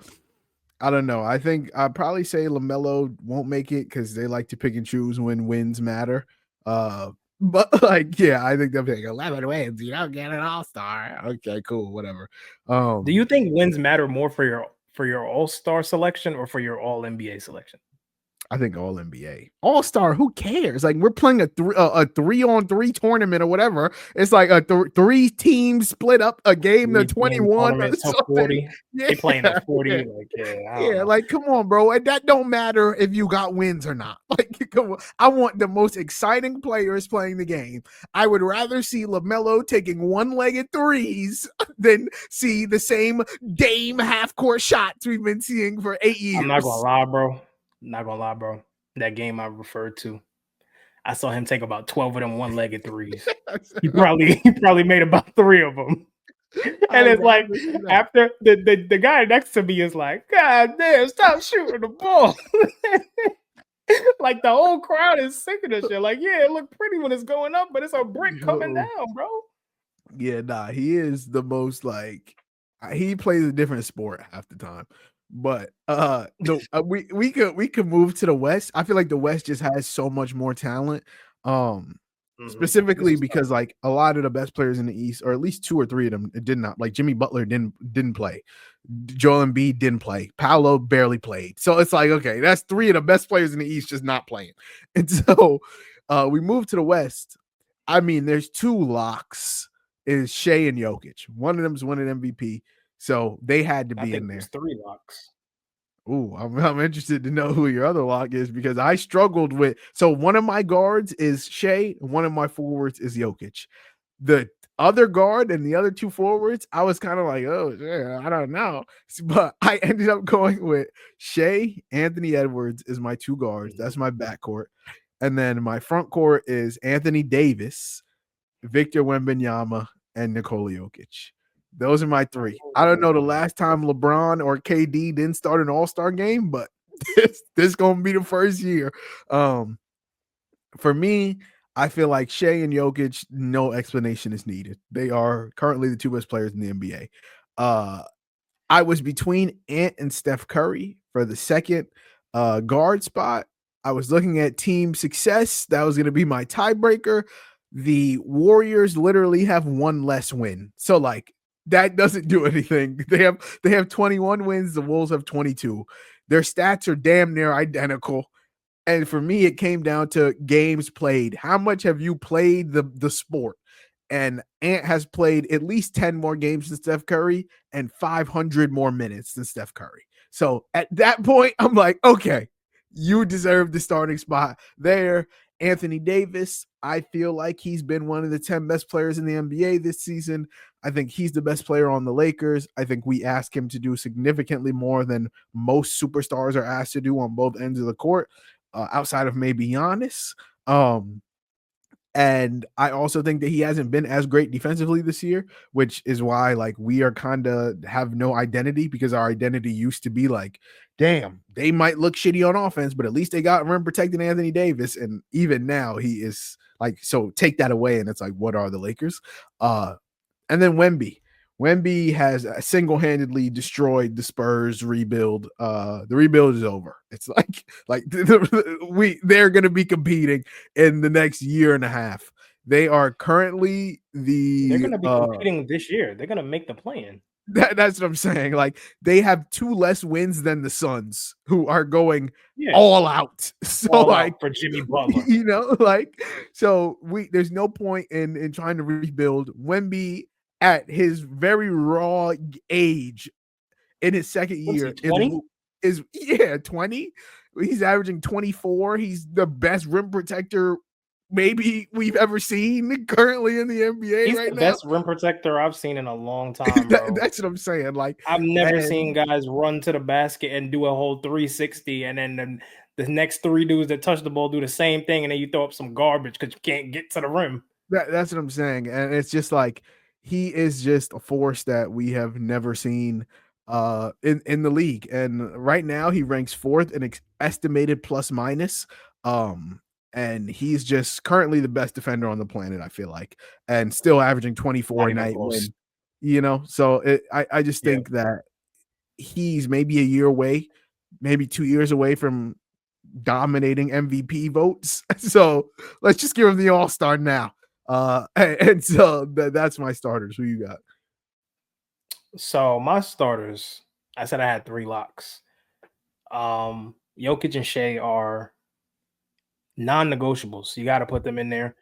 I don't know. I think I'd probably say LaMelo won't make it because they like to pick and choose when wins matter. But like, yeah, I think they'll be like 11 wins. You don't get an all-star. Okay, cool, whatever. Do you think wins matter more for your all-star selection or for your all NBA selection? I think all NBA, all star. Who cares? Like we're playing a 3-on-3 tournament or whatever. It's like a 3 teams split up a game to 3-team 21 or tournament to something. 40. Yeah, They playing to 40. yeah, Like, yeah, I don't yeah. know. Like come on, bro. And that don't matter if you got wins or not. Like come on. I want the most exciting players playing the game. I would rather see LaMelo taking one-legged threes than see the same Dame half-court shots we've been seeing for 8 years. I'm not gonna lie, bro. That game I referred to, I saw him take about 12 of them one-legged threes. He probably made about 3 of them. And it's like after the guy next to me is like, God damn, stop shooting the ball. Like the whole crowd is singing this shit. Like, yeah, it look pretty when it's going up, but it's a brick coming down, bro. Yeah, nah, he is the most like he plays a different sport half the time. But no, we could move to the West. I feel like the West just has so much more talent. This Specifically is tough. because like a lot of the best players in the East, or at least 2 or 3 of them, did not. Like Jimmy Butler didn't play. Joel Embiid didn't play. Paolo barely played. So it's like, okay, that's 3 of the best players in the East just not playing. And so we move to the West. I mean, there's 2 locks is Shea and Jokic. One of them's winning MVP, so they had to I be think in there's there. 3 locks. Ooh, I'm interested to know who your other lock is because I struggled with. So one of my guards is Shea, one of my forwards is Jokic. The other guard and the other 2 forwards, I was kind of like, oh, yeah, I don't know, but I ended up going with Shea. Anthony Edwards is my 2 guards. That's my backcourt, and then my front court is Anthony Davis, Victor Wembanyama, and Nikola Jokic. Those are my 3. I don't know the last time LeBron or KD didn't start an all-star game, but this gonna be the first year. For me, I feel like Shea and Jokic, no explanation is needed. They are currently the 2 best players in the NBA. I was between Ant and Steph Curry for the second guard spot. I was looking at team success. That was going to be my tiebreaker. The Warriors literally have 1 less win. So like that doesn't do anything. They have 21 wins, the Wolves have 22. Their stats are damn near identical. And for me, it came down to games played. How much have you played the sport? And Ant has played at least 10 more games than Steph Curry and 500 more minutes than Steph Curry. So at that point, I'm like, okay, you deserve the starting spot there. Anthony Davis, I feel like he's been one of the 10 best players in the NBA this season. I think he's the best player on the Lakers. I think we ask him to do significantly more than most superstars are asked to do on both ends of the court, outside of maybe Giannis. And I also think that he hasn't been as great defensively this year, which is why like we are kind of have no identity because our identity used to be like, damn, they might look shitty on offense, but at least they got rim protecting Anthony Davis. And even now he is like, so take that away. And it's like, what are the Lakers? And then Wemby. Wemby has single-handedly destroyed the Spurs rebuild. The rebuild is over. It's like they're going to be competing in the next year and a half. They are currently They're gonna be competing this year. They're gonna make the play-in. That's what I'm saying. Like they have 2 less wins than the Suns, who are going Yeah, all out. So all like out for Jimmy Butler. you know, like so there's no point in trying to rebuild. Wemby at his very raw age in his second What's he, year 20? is 20. He's averaging 24. He's the best rim protector maybe we've ever seen currently in the NBA He's right the now. best rim protector I've seen in a long time, bro. That's what I'm saying. Like, I've never seen and guys run to the basket and do a whole 360, and then the next three dudes that touch the ball do the same thing, and then you throw up some garbage because you can't get to the rim. that's what I'm saying. And it's just like he is just a force that we have never seen in the league. And right now he ranks fourth in estimated plus minus. And he's just currently the best defender on the planet, I feel like, and still averaging 24 Not a even night close. so I just Yeah. think that he's maybe a year away, maybe 2 years away from dominating MVP votes. So let's just give him the All-Star now. And so that's my starters. Who you got? So my starters, I said I had 3 locks. Jokic and Shea are non-negotiables. You got to put them in there.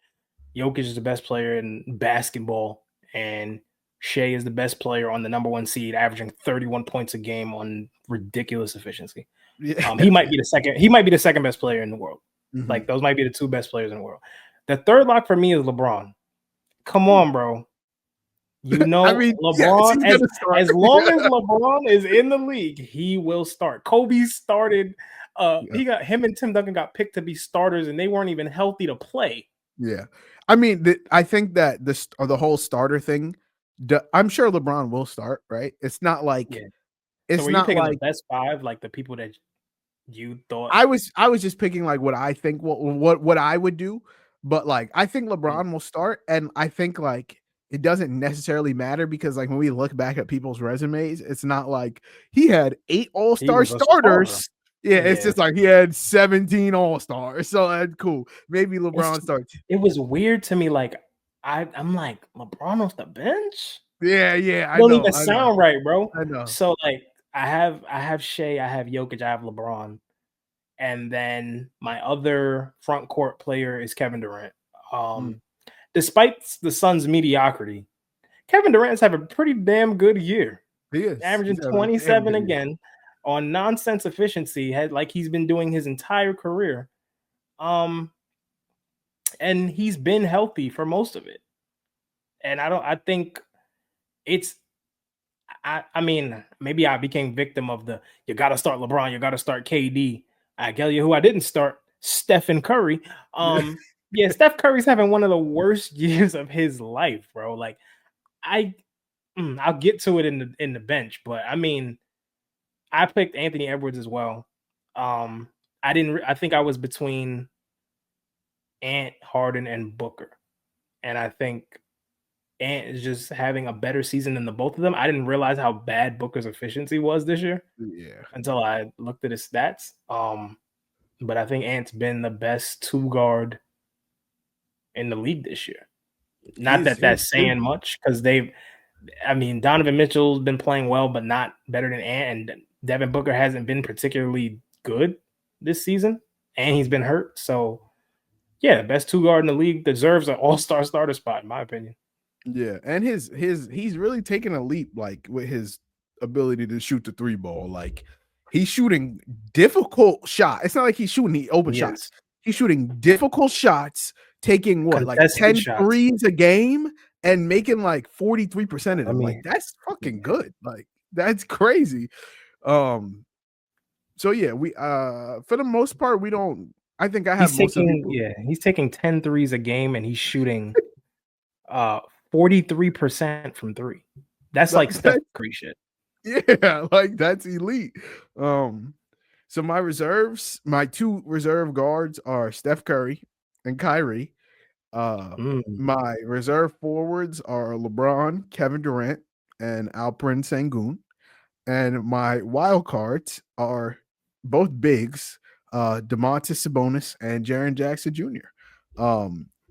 Jokic is the best player in basketball, and Shea is the best player on the number 1 seed, averaging 31 points a game on ridiculous efficiency. Yeah. He might be the second. He might be the second best player in the world. Mhm. Like those might be the 2 best players in the world. The third lock for me is LeBron. Come on, bro. You know, I mean, LeBron, yes, as long as LeBron is in the league, he will start. Kobe started. He got him and Tim Duncan got picked to be starters, and they weren't even healthy to play. Yeah. I mean, I think that the whole starter thing, I'm sure LeBron will start, right? It's not like Yeah. So were you picking the best 5, like the people that you thought? I was just picking like what I think what I would do, but like I think LeBron will start, and I think like it doesn't necessarily matter because like when we look back at people's resumes, it's not like he had 8 He all-star was a starter. starters. Yeah, it's Yeah. just like he had 17 all-stars. So that's cool. Maybe LeBron starts. It was weird to me. Like I'm like LeBron off the bench. Yeah, Don't even sound right, bro. I know. So like I have Shea, I have Jokic, I have LeBron, and then my other front court player is Kevin Durant. Mm, Despite the Suns' mediocrity, Kevin Durant's having a pretty damn good year, he is. averaging He's having a damn 27 good year. again on nonsense efficiency, had like he's been doing his entire career. And he's been healthy for most of it. And I think it's I mean, maybe I became victim of the you gotta start LeBron, you gotta start KD. I tell you who I didn't start, Stephen Curry. Yeah, Steph Curry's having one of the worst years of his life, bro. Like I'll get to it in the bench, but I mean, I picked Anthony Edwards as well. I think I was between Ant, Harden, and Booker. And I think Ant is just having a better season than the both of them. I didn't realize how bad Booker's efficiency was this year Yeah. until I looked at his stats. But I think Ant's been the best 2 guard in the league this year. Not that that's saying much because Donovan Mitchell's been playing well, but not better than Ant, and Devin Booker hasn't been particularly good this season, and he's been hurt. So, yeah, the best 2 guard in the league deserves an all-star starter spot, in my opinion. Yeah, and he's really taken a leap, like with his ability to shoot the 3 ball. Like he's shooting difficult shot. It's not like he's shooting the open shots. He's shooting difficult shots, taking like Contested 10 shots. threes a game and making like 43% of them. Like that's fucking yeah. good. Like that's crazy. So yeah, we for the most part we don't. I think I have most of the people. He's taking 10 threes a game and he's shooting 43% from 3. That's like Steph Curry shit. Yeah, like that's elite. So my reserves, my 2 reserve guards are Steph Curry and Kyrie. My reserve forwards are LeBron, Kevin Durant, and Alperen Sengun. And my wild cards are both bigs, DeMontis Sabonis and Jaren Jackson Jr.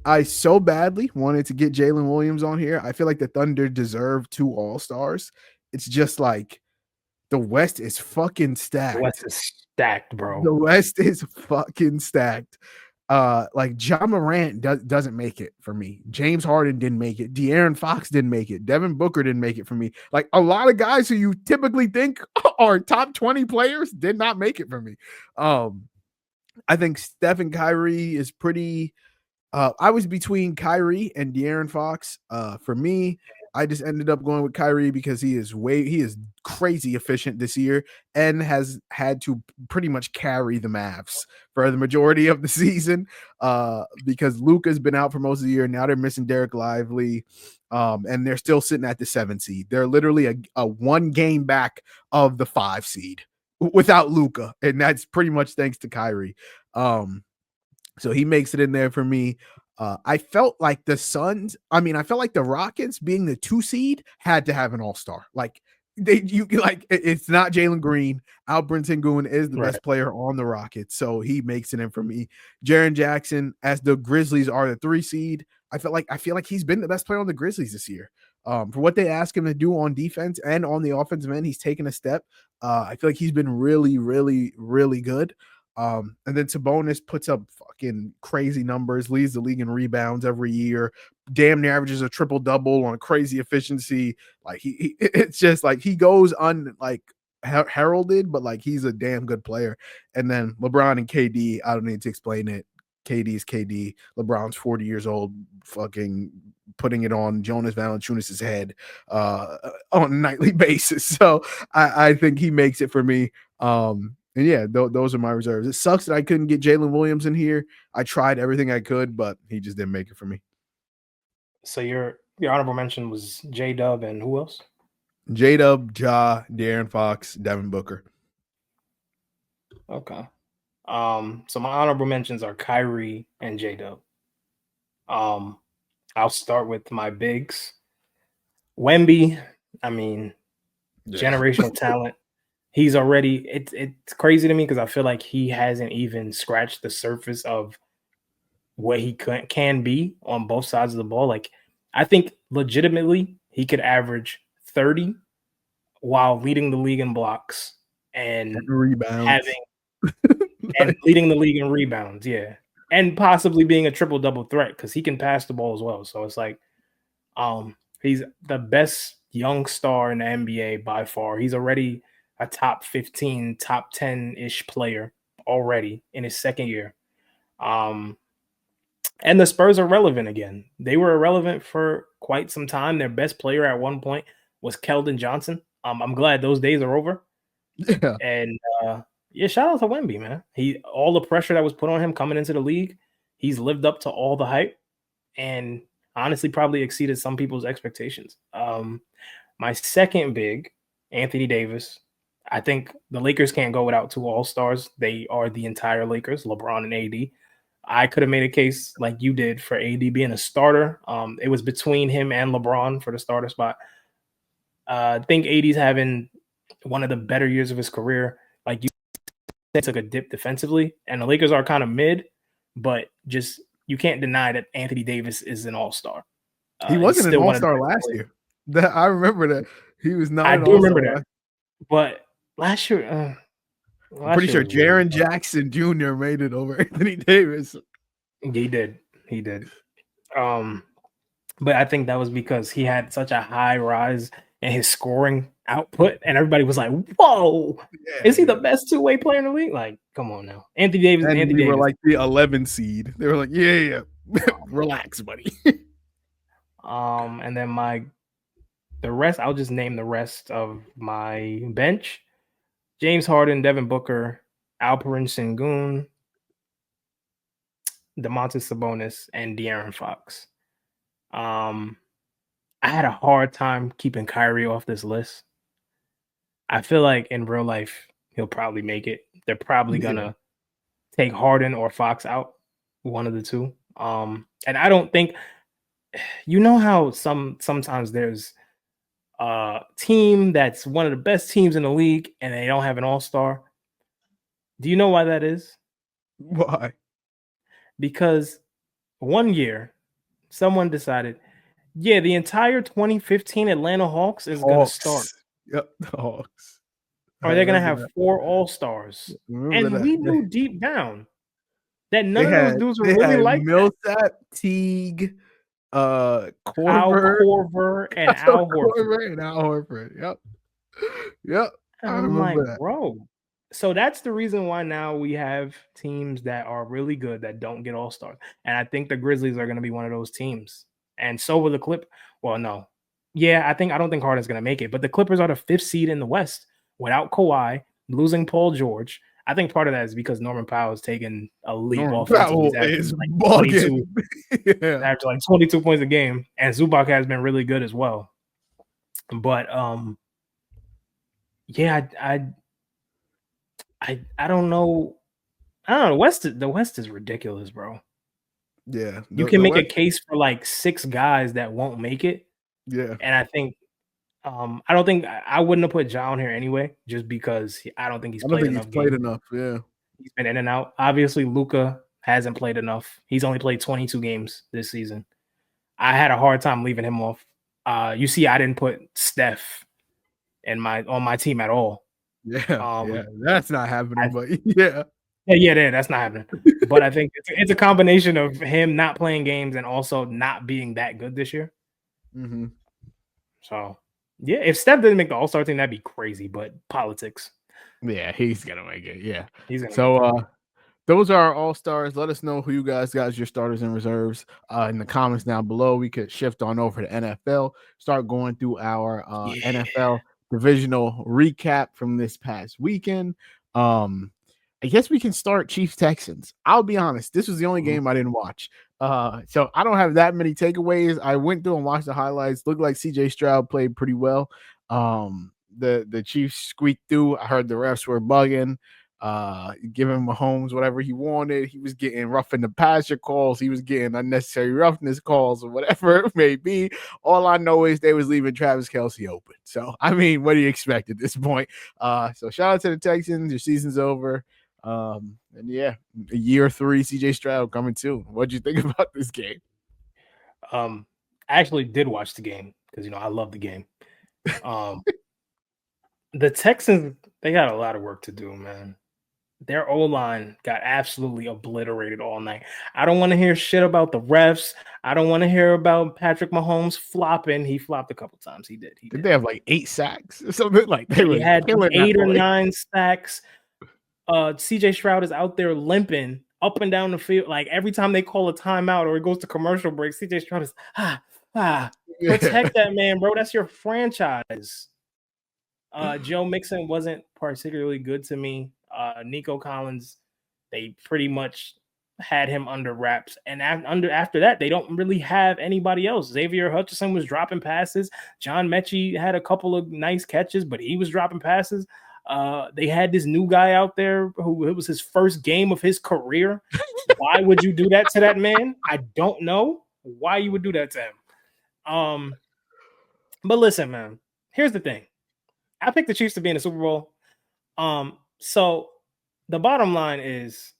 I so badly wanted to get Jalen Williams on here. I feel like the Thunder deserve 2 All-Stars. It's just like the West is fucking stacked. The West is stacked, bro. The West is fucking stacked. Like John Morant doesn't make it for me. James Harden didn't make it. De'Aaron Fox didn't make it. Devin Booker didn't make it for me. Like a lot of guys who you typically think are top 20 players did not make it for me. I think Steph and Kyrie is pretty I was between Kyrie and De'Aaron Fox. For me, I just ended up going with Kyrie because he is crazy efficient this year and has had to pretty much carry the Mavs for the majority of the season. Because Luka's been out for most of the year. Now they're missing Derek Lively. And they're still sitting at the 7 seed. They're literally a 1 game back of the 5 seed without Luka, and that's pretty much thanks to Kyrie. So he makes it in there for me. I felt like the Rockets being the 2 seed had to have an all-star. Like it's not Jalen Green. Alperen Sengun is the best player on the Rockets, so he makes it in for me. Jaren Jackson, as the Grizzlies are the 3 seed, I feel like he's been the best player on the Grizzlies this year. For what they ask him to do on defense and on the offensive end, he's taken a step. I feel like he's been really, really, really good. And then Sabonis puts up fucking crazy numbers, leads the league in rebounds every year, damn near averages a triple double on crazy efficiency. Like it's just like he goes heralded, but like he's a damn good player. And then LeBron and KD, I don't need to explain it. KD's KD. LeBron's 40 years old, fucking putting it on Jonas Valanciunas' head on a nightly basis. So I think he makes it for me. And yeah, those are my reserves. It sucks that I couldn't get Jalen Williams in here. I tried everything I could, but he just didn't make it for me. So your honorable mention was J-Dub and who else? J-Dub, Ja, De'Aaron Fox, Devin Booker. Okay. So my honorable mentions are Kyrie and J-Dub. I'll start with my bigs. Wemby, generational talent. He's already it's crazy to me because I feel like he hasn't even scratched the surface of what he can be on both sides of the ball. Like I think legitimately he could average 30 while leading the league in blocks and rebounds. and leading the league in rebounds, yeah. And possibly being a triple-double threat because he can pass the ball as well. So it's like he's the best young star in the NBA by far. He's already a top 15, top 10-ish player already in his second year. And the Spurs are relevant again. They were irrelevant for quite some time. Their best player at one point was Keldon Johnson. I'm glad those days are over. Yeah. And shout out to Wemby, man. All the pressure that was put on him coming into the league, he's lived up to all the hype and honestly probably exceeded some people's expectations. My second big, Anthony Davis. I think the Lakers can't go without 2 All-Stars. They are the entire Lakers, LeBron and AD. I could have made a case like you did for AD being a starter. It was between him and LeBron for the starter spot. I think AD's having one of the better years of his career. Like you said, took a dip defensively, and the Lakers are kind of mid, but just you can't deny that Anthony Davis is an all-star. He wasn't an all-star last year. I remember that. He was not an all-star. I do remember that. But last year, I'm pretty sure Jaren Jackson Jr. made it over Anthony Davis. He did. But I think that was because he had such a high rise in his scoring output, and everybody was like, "Whoa, is he the best 2-way player in the league?" Like, come on now, Anthony Davis. And Anthony we Davis were like the 11 seed. They were like, "Yeah, relax, buddy." And then the rest, I'll just name the rest of my bench: James Harden, Devin Booker, Alperen Sengun, Domantas Sabonis, and De'Aaron Fox. I had a hard time keeping Kyrie off this list. I feel like in real life, he'll probably make it. They're probably gonna take Harden or Fox out, one of the two. And I don't think, you know how sometimes there's a team that's one of the best teams in the league and they don't have an all-star. Do you know why that is? Why? Because one year, someone decided, yeah, the entire 2015 Atlanta Hawks is going to start. Yep, the Hawks. Or they're going to have 4 All-Stars. And we knew deep down that none of those dudes were really like Millsap, Teague, Korver, and Al Horford. Yep. And I'm like, bro, So that's the reason why now we have teams that are really good that don't get all-stars. And I think the Grizzlies are going to be one of those teams. And so will the Clip. Well, no. Yeah, I don't think Harden's going to make it, but the Clippers are the 5th seed in the West without Kawhi, losing Paul George. I think part of that is because Norman Powell has taken a leap Norman offensively. Powell He's is averaging like bugging. 22, Yeah. averaging like 22 points a game, and Zubac has been really good as well. But yeah, I don't know. I don't know. The West is ridiculous, bro. Yeah. You can The make a West, case for like 6 guys that won't make it, yeah. and I think I don't think I wouldn't have put Ja on here anyway, just because I don't think he's I don't played think he's enough played games. enough. Yeah. He's been in and out. Obviously, Luka hasn't played enough. He's only played 22 games this season. I had a hard time leaving him off. You see, I didn't put Steph on my team at all. Yeah. Yeah. That's not happening, I, but yeah. yeah, that's not happening. But I think it's a combination of him not playing games and also not being that good this year. Mm-hmm. So, yeah, if Steph didn't make the All-Star team, that'd be crazy. But politics, Yeah, he's gonna make it. Yeah. he's gonna make it. So those are our all-stars. Let us know who you guys got as your starters and reserves in the comments down below. We could shift on over to NFL, start going through our Yeah. NFL divisional recap from this past weekend. I guess we can start Chiefs Texans. I'll be honest, this was the only game I didn't watch. So I don't have that many takeaways. I went through and watched the highlights. Looked like CJ Stroud played pretty well. The Chiefs squeaked through. I heard the refs were bugging, giving Mahomes whatever he wanted. He was getting rough in the passer calls. He was getting unnecessary roughness calls or whatever it may be. All I know is they was leaving Travis Kelce open. So, I mean, what do you expect at this point? So shout out to the Texans. Your season's over. And yeah, year 3, CJ Stroud coming too. What'd you think about this game? I actually did watch the game because I love the game. The Texans, they got a lot of work to do, man. Their O-line got absolutely obliterated all night. I don't want to hear shit about the refs. I don't want to hear about Patrick Mahomes flopping. He flopped a couple times. He did. Did they have like 8 sacks or something? Like they He were had killing 8 that or boy. 9 sacks. CJ Stroud is out there limping up and down the field. Like every time they call a timeout or it goes to commercial break, CJ Stroud is protect that man, bro. That's your franchise. Joe Mixon wasn't particularly good to me. Nico Collins, they pretty much had him under wraps. And after that, they don't really have anybody else. Xavier Hutchinson was dropping passes. John Mechie had a couple of nice catches, but he was dropping passes. They had this new guy out there who it was his first game of his career. Why would you do that to that man? I don't know why you would do that to him. But listen, man, here's the thing. I picked the Chiefs to be in the Super Bowl. So the bottom line is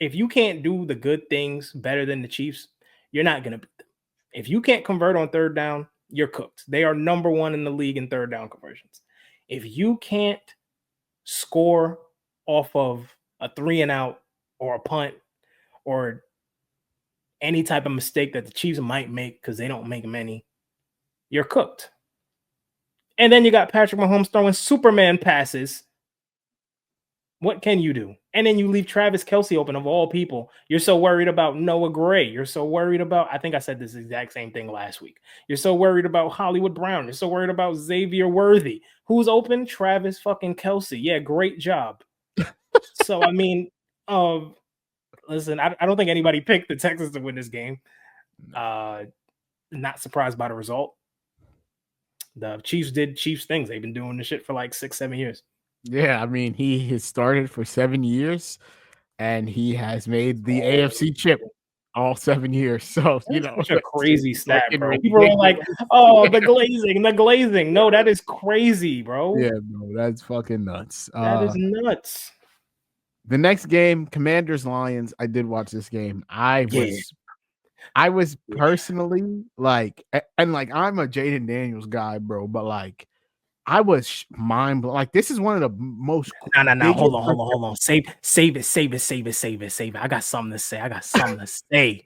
if you can't do the good things better than the Chiefs, you're not going to beat them. If you can't convert on third down, you're cooked. They are number 1 in the league in third down conversions. If you can't score off of a 3-and-out or a punt or any type of mistake that the Chiefs might make because they don't make many, you're cooked. And then you got Patrick Mahomes throwing Superman passes. What can you do? And then you leave Travis Kelce open, of all people. You're so worried about Noah Gray. You're so worried about, I think I said this exact same thing last week. You're so worried about Hollywood Brown. You're so worried about Xavier Worthy. Who's open? Travis fucking Kelce. Yeah, great job. So, I mean, listen, I don't think anybody picked the Texans to win this game. Not surprised by the result. The Chiefs did Chiefs things. They've been doing this shit for like 6-7 years. Yeah, I mean, he has started for 7 years, and he has made the AFC chip all 7 years. So, That's such a that's just crazy stat, fucking bro. People are like, ridiculous. "Oh, the glazing." No, that is crazy, bro. Yeah, bro, that's fucking nuts. That is nuts. The next game, Commanders Lions. I did watch this game. I was personally like, and like I'm a Jayden Daniels guy, bro, but like I was mind blown. Like this is one of the most No. biggest. Hold on. Save it. I got something to say. Hey,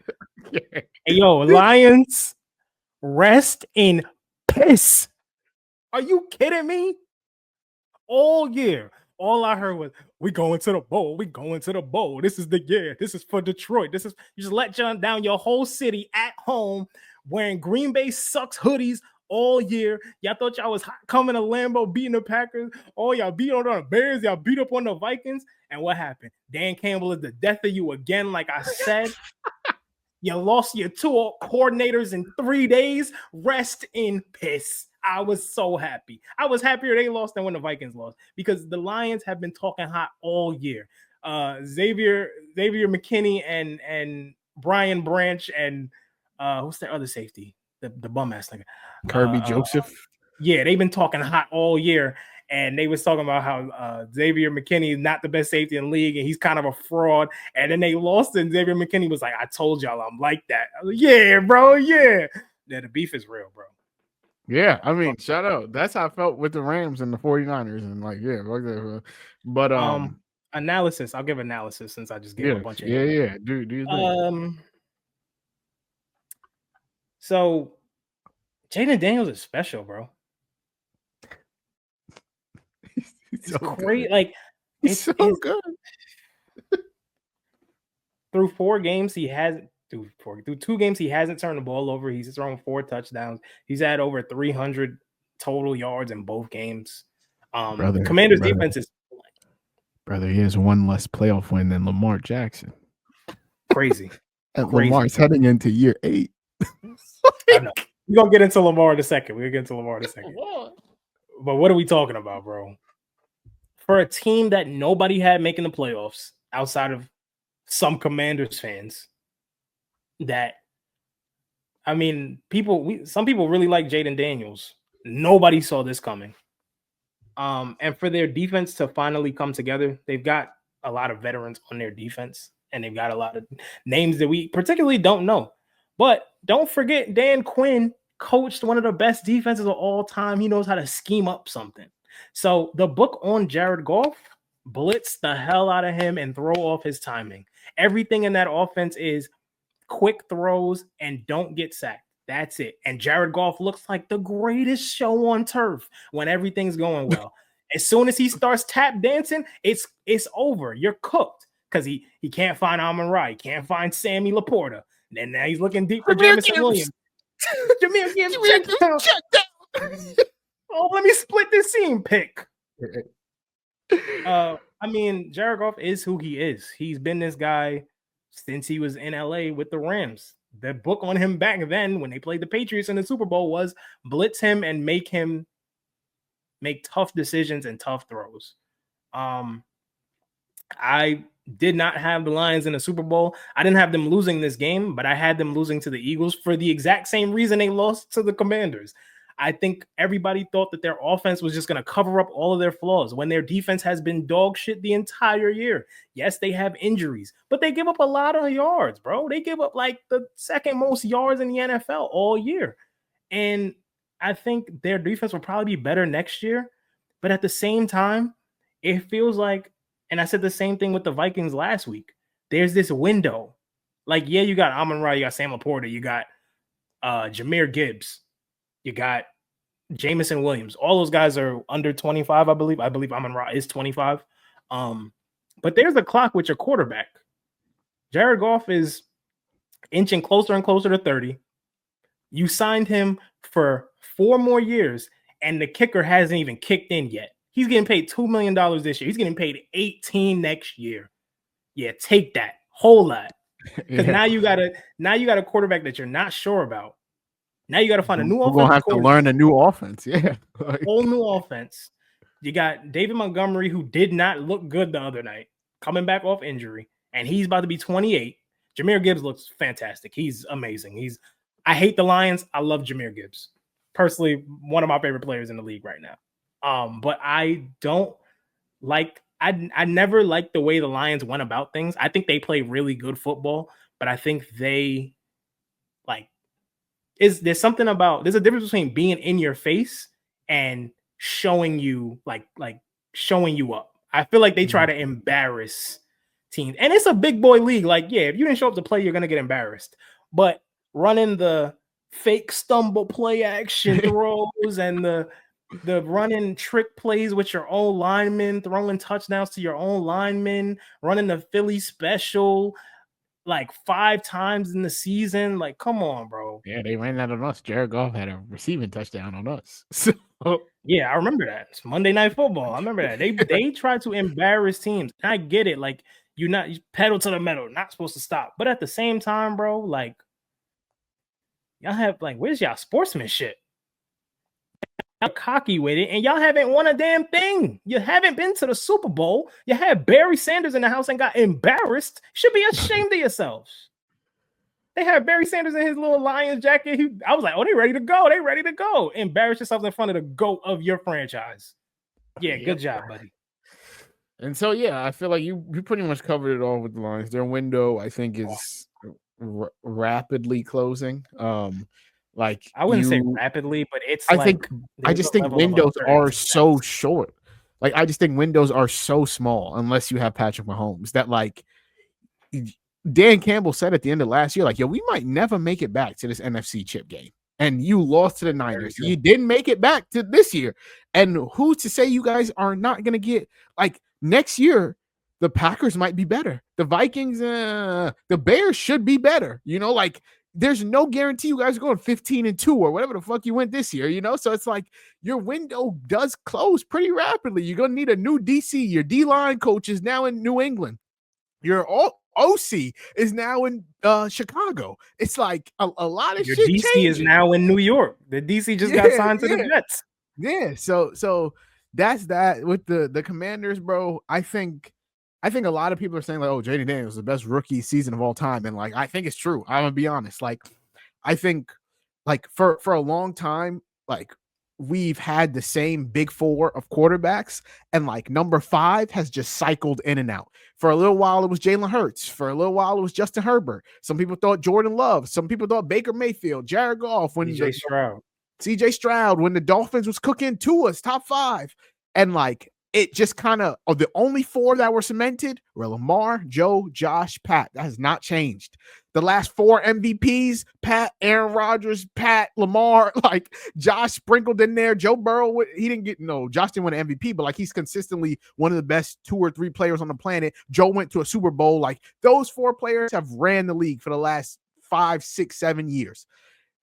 yo, Lions, rest in piss. Are you kidding me? All year, all I heard was, "We going to the bowl. We going to the bowl. This is the year. This is for Detroit. This is." You just let down your whole city at home wearing Green Bay sucks hoodies all year. Y'all thought y'all was coming to Lambeau beating the Packers. Oh, y'all beat on the Bears. Y'all beat up on the Vikings. And what happened? Dan Campbell is the death of you again, like I said. You lost your 2 coordinators in 3 days. Rest in piss. I was so happy. I was happier they lost than when the Vikings lost, because the Lions have been talking hot all year. Xavier McKinney and Brian Branch and who's their other safety? The bum ass nigga. Kirby Joseph. Yeah, they've been talking hot all year. And they was talking about how Xavier McKinney is not the best safety in the league, and he's kind of a fraud. And then they lost, and Xavier McKinney was like, "I told y'all I'm like that." I was like, "Yeah, bro, yeah." Yeah, the beef is real, bro. Yeah, I mean, shout out. That's how I felt with the Rams and the 49ers, and like, yeah, but analysis. I'll give analysis since I just gave a bunch of dude. So Jayden Daniels is special, bro. It's so great. Good. Like, it's so good. Through 4 games, he hasn't. Through 2 games, he hasn't turned the ball over. He's thrown 4 touchdowns. He's had over 300 total yards in both games. Commanders' defense is brother. He has 1 less playoff win than Lamar Jackson. Crazy. And Lamar's heading into year 8. I know. We're gonna get into Lamar in a second. But what are we talking about, bro? For a team that nobody had making the playoffs outside of some Commanders fans, that, I mean, some people really like Jayden Daniels. Nobody saw this coming. And for their defense to finally come together, they've got a lot of veterans on their defense, and they've got a lot of names that we particularly don't know. But don't forget, Dan Quinn coached one of the best defenses of all time. He knows how to scheme up something. So the book on Jared Goff, blitz the hell out of him and throw off his timing. Everything in that offense is quick throws and don't get sacked. That's it. And Jared Goff looks like the greatest show on turf when everything's going well. As soon as he starts tap dancing, it's over. You're cooked, because he can't find Amon-Ra. He can't find Sammy Laporta. And now he's looking deep for Jamison Williams. Jameer Gibbs, check down. Oh, let me split this seam pick. I mean, Jared Goff is who he is. He's been this guy since he was in LA with the Rams. The book on him back then, when they played the Patriots in the Super Bowl, was blitz him and make him make tough decisions and tough throws. I did not have the Lions in the Super Bowl. I didn't have them losing this game, but I had them losing to the Eagles for the exact same reason they lost to the Commanders. I think everybody thought that their offense was just going to cover up all of their flaws when their defense has been dog shit the entire year. Yes, they have injuries, but they give up a lot of yards, bro. They give up like the 2nd most yards in the NFL all year. And I think their defense will probably be better next year. But at the same time, it feels like, and I said the same thing with the Vikings last week, there's this window. Like, yeah, you got Amon-Ra, you got Sam Laporta, you got Jahmyr Gibbs, you got Jamison Williams. All those guys are under 25, I believe. I believe Amon-Ra is 25. But there's a clock with your quarterback. Jared Goff is inching closer and closer to 30. You signed him for 4 more years, and the kicker hasn't even kicked in yet. He's getting paid $2 million this year. He's getting paid $18 next year. Yeah, take that whole lot. Because now you got a quarterback that you're not sure about. Now you got to find a new offense. We're gonna have to learn a new offense. Yeah, whole new offense. You got David Montgomery, who did not look good the other night, coming back off injury, and he's about to be 28. Jahmyr Gibbs looks fantastic. He's amazing. I hate the Lions. I love Jahmyr Gibbs. Personally, one of my favorite players in the league right now. But I don't like. I never liked the way the Lions went about things. I think they play really good football, but I think they there's a difference between being in your face and showing you showing you up. I feel like they try to embarrass teams, and it's a big boy league. Like, yeah, if you didn't show up to play, you're gonna get embarrassed. But running the fake stumble play action throws and the The running trick plays with your own linemen, throwing touchdowns to your own linemen, running the Philly special like 5 times in the season. Like, come on, bro. Yeah, they ran that on us. Jared Goff had a receiving touchdown on us. So Yeah, I remember that. It's Monday Night Football. I remember that. They tried to embarrass teams. And I get it. Like, you pedal to the metal, not supposed to stop. But at the same time, bro, like, y'all have like, where's y'all sportsmanship? Y'all cocky with it, and y'all haven't won a damn thing. You haven't been to the Super Bowl. You had Barry Sanders in the house and got embarrassed. You should be ashamed of yourselves. They had Barry Sanders in his little Lions jacket. I was like, oh, they ready to go. They ready to go. Embarrass yourself in front of the GOAT of your franchise. Yeah, good job, buddy. And so, yeah, I feel like you pretty much covered it all with the Lions. Their window, I think, is rapidly closing. Like I wouldn't say rapidly, but it's I just think windows are so short. Like, I just think windows are so small unless you have Patrick Mahomes that, like, Dan Campbell said at the end of last year, like, yo, we might never make it back to this NFC chip game. And you lost to the Niners. You didn't make it back to this year. And who's to say you guys are not going to get, like, next year, the Packers might be better. The Vikings, the Bears should be better. You know, like, there's no guarantee you guys are going 15-2 or whatever the fuck you went this year, you know? So it's like your window does close pretty rapidly. You're going to need a new DC. Your D-line coach is now in New England. Your OC is now in Chicago. It's like a lot of your shit DC changing. is now in New York. The DC just got signed to the Jets. Yeah, so that's that with the Commanders, bro. I think a lot of people are saying like, oh, Jayden Daniels is the best rookie season of all time, and like I think it's true. I'm gonna be honest. Like, I think like for a long time, like we've had the same big four of quarterbacks, and like number 5 has just cycled in and out. For a little while, it was Jalen Hurts. For a little while, it was Justin Herbert. Some people thought Jordan Love. Some people thought Baker Mayfield, Jared Goff, CJ Stroud, when the Dolphins was cooking Tua's top 5. And like it just kind of the only 4 that were cemented were Lamar, Joe, Josh, Pat. That has not changed. The last 4 MVPs, Pat, Aaron Rodgers, Pat, Lamar, like Josh sprinkled in there. Joe Burrow, he didn't get, Josh didn't win an MVP, but like he's consistently one of the best 2 or 3 players on the planet. Joe went to a Super Bowl. Like those 4 players have ran the league for the last 5, 6, 7 years.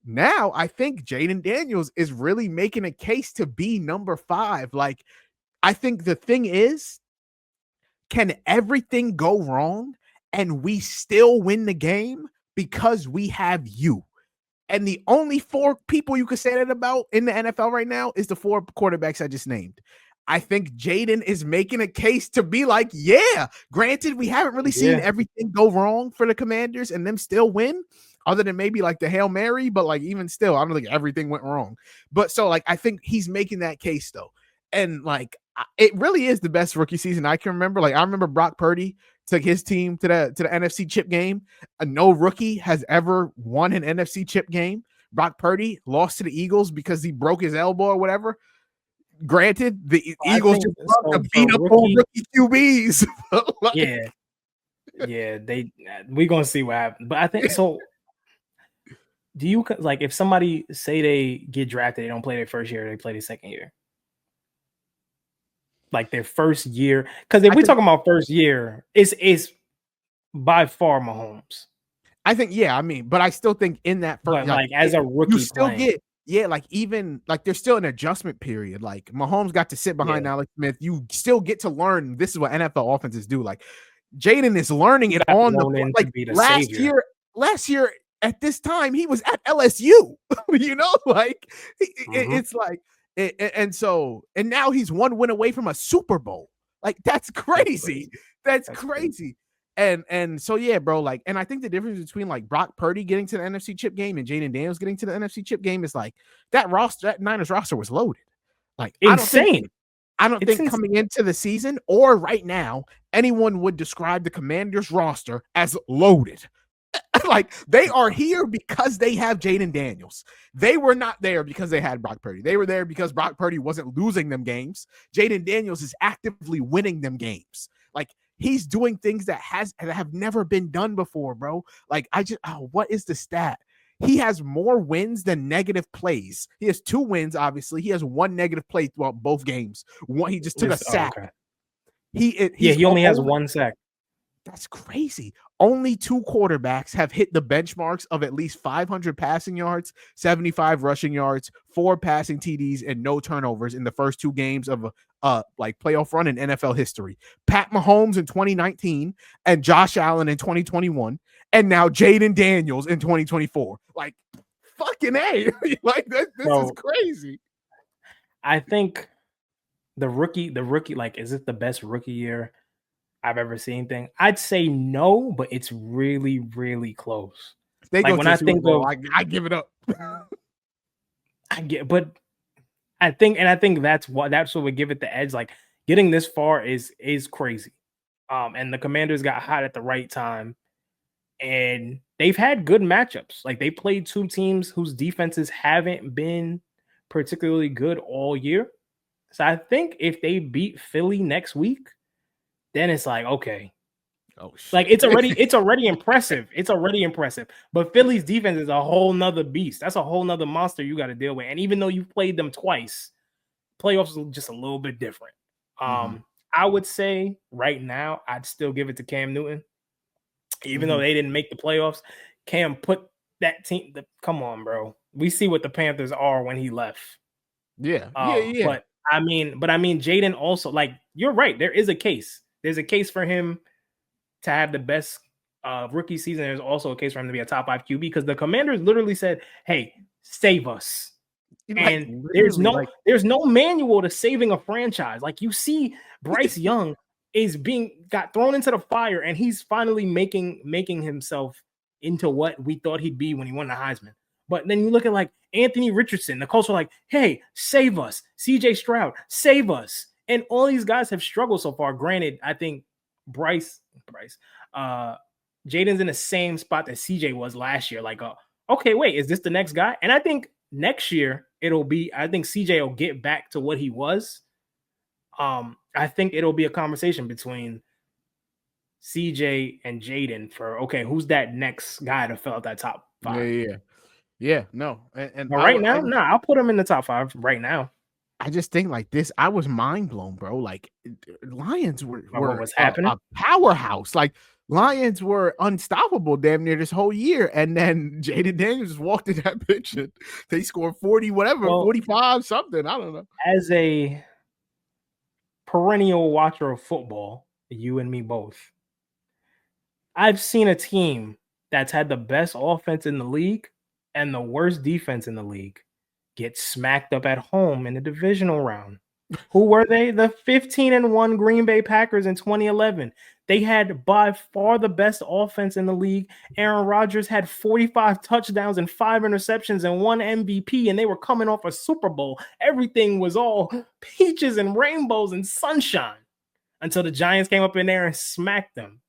Now I think Jayden Daniels is really making a case to be number 5. Like, I think the thing is, can everything go wrong and we still win the game because we have you? And the only 4 people you could say that about in the NFL right now is the 4 quarterbacks I just named. I think Jayden is making a case to be like, yeah, granted, we haven't really seen everything go wrong for the Commanders and them still win, other than maybe like the Hail Mary, but like even still, I don't think everything went wrong. But so like, I think he's making that case though. And like, it really is the best rookie season I can remember. Like I remember Brock Purdy took his team to the NFC Chip game. No rookie has ever won an NFC Chip game. Brock Purdy lost to the Eagles because he broke his elbow or whatever. Granted, the Eagles just love to beat up on rookie QBs. Like, yeah, we're gonna see what happens. But I think so. Do you like if somebody say they get drafted, they don't play their first year, they play their second year? Like their first year, because if we're talking about first year, it's by far Mahomes. I think, yeah, I mean, but I still think in that first, like as a rookie, you still get, like even like there's still an adjustment period. Like Mahomes got to sit behind Alex Smith. You still get to learn. This is what NFL offenses do. Like Jayden is learning it on the like last year at this time he was at LSU. You know, like it's like. And now he's 1 win away from a Super Bowl. Like that's crazy. That's crazy. And so yeah, bro. Like, and I think the difference between like Brock Purdy getting to the NFC Chip game and Jayden Daniels getting to the NFC Chip game is like that Niners roster was loaded. Like insane. I don't think coming into the season or right now anyone would describe the Commanders roster as loaded. Like they are here because they have Jayden Daniels. They were not there because they had Brock Purdy. They were there because Brock Purdy wasn't losing them games. Jayden Daniels is actively winning them games. Like he's doing things that have never been done before, bro. Like what is the stat? he has more wins than negative plays. He has 2 wins, obviously. He has 1 negative play throughout both games. One, he just took a sack. Okay. He's he only has 1 sack. That's crazy. Only 2 quarterbacks have hit the benchmarks of at least 500 passing yards, 75 rushing yards, 4 passing TDs, and no turnovers in the first 2 games of a like playoff run in NFL history. Pat Mahomes in 2019 and Josh Allen in 2021, and now Jayden Daniels in 2024. Like, fucking A. Like, this is crazy. I think the rookie, like, is it the best rookie year I've ever seen thing? I'd say no, but it's really, really close. They like, go when I think Bowl, of, I give it up. But I think that's what would give it the edge. Like, getting this far is crazy. And the Commanders got hot at the right time, and they've had good matchups. Like, they played 2 teams whose defenses haven't been particularly good all year. So I think if they beat Philly next week, then it's like, okay. Oh, shit. Like, it's already impressive. It's already impressive. But Philly's defense is a whole nother beast. That's a whole nother monster you got to deal with. And even though you've played them twice, playoffs are just a little bit different. I would say right now, I'd still give it to Cam Newton. Even though they didn't make the playoffs, Cam put that team. Come on, bro. We see what the Panthers are when he left. Yeah. But I mean, Jayden also, like, you're right. There is a case. There's a case for him to have the best rookie season. There's also a case for him to be a top 5 QB, because the Commanders literally said, "Hey, save us." And there's no manual to saving a franchise. Like, you see, Bryce Young got thrown into the fire, and he's finally making himself into what we thought he'd be when he won the Heisman. But then you look at, like, Anthony Richardson, the Colts were like, "Hey, save us." CJ Stroud, save us. And all these guys have struggled so far. Granted, I think Jayden's in the same spot that CJ was last year. Like, okay, wait, is this the next guy? And I think next year I think CJ will get back to what he was. I think it'll be a conversation between CJ and Jayden for, okay, who's that next guy to fill out that top 5? Yeah. No. And right now, I'll put him in the top 5 right now. I just think like this, I was mind blown, bro. Like, Lions were what was happening? A powerhouse. Like, Lions were unstoppable damn near this whole year. And then Jayden Daniels just walked in that pitch and they scored 40, whatever, 45, something. I don't know. As a perennial watcher of football, you and me both, I've seen a team that's had the best offense in the league and the worst defense in the league get smacked up at home in the divisional round. Who were they? The 15-1 Green Bay Packers in 2011. They had by far the best offense in the league. Aaron Rodgers had 45 touchdowns and 5 interceptions and 1 MVP, and they were coming off a Super Bowl. Everything was all peaches and rainbows and sunshine until the Giants came up in there and smacked them.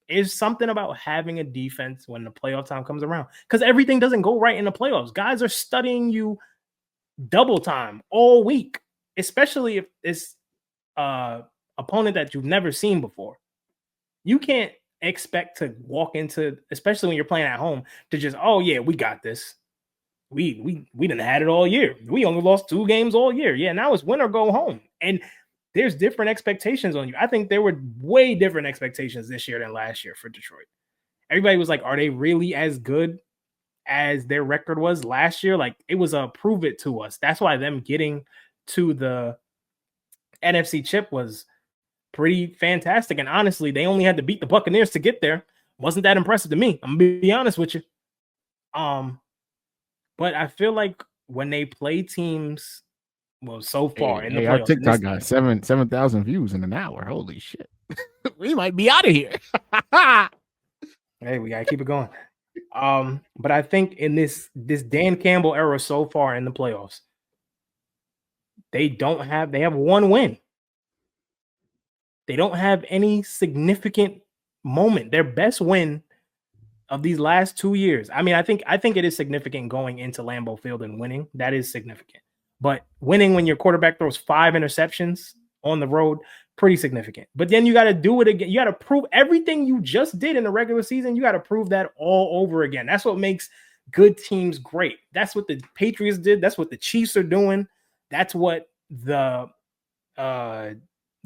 It's something about having a defense when the playoff time comes around, because everything doesn't go right in the playoffs. Guys are studying you double time all week, especially if it's opponent that you've never seen before. You can't expect to walk into, especially when you're playing at home, to just, oh yeah, we got this. We didn't had it all year. We only lost 2 games all year. Yeah, now it's win or go home. And there's different expectations on you. I think there were way different expectations this year than last year for Detroit. Everybody was like, are they really as good as their record was last year? Like, it was a prove it to us. That's why them getting to the NFC chip was pretty fantastic. And honestly, they only had to beat the Buccaneers to get there. Wasn't that impressive to me. I'm gonna be honest with you. But I feel like when they play teams, well, so far in the playoffs, our TikTok got 7,000 views in an hour. Holy shit. We might be out of here. Hey, we gotta keep it going. But I think in this Dan Campbell era so far in the playoffs, they have 1 win. They don't have any significant moment. Their best win of these last 2 years. I mean, I think it is significant going into Lambeau Field and winning. That is significant. But winning when your quarterback throws 5 interceptions on the road, pretty significant. But then you got to do it again. You got to prove everything you just did in the regular season. You got to prove that all over again. That's what makes good teams great. That's what the Patriots did. That's what the Chiefs are doing. That's what the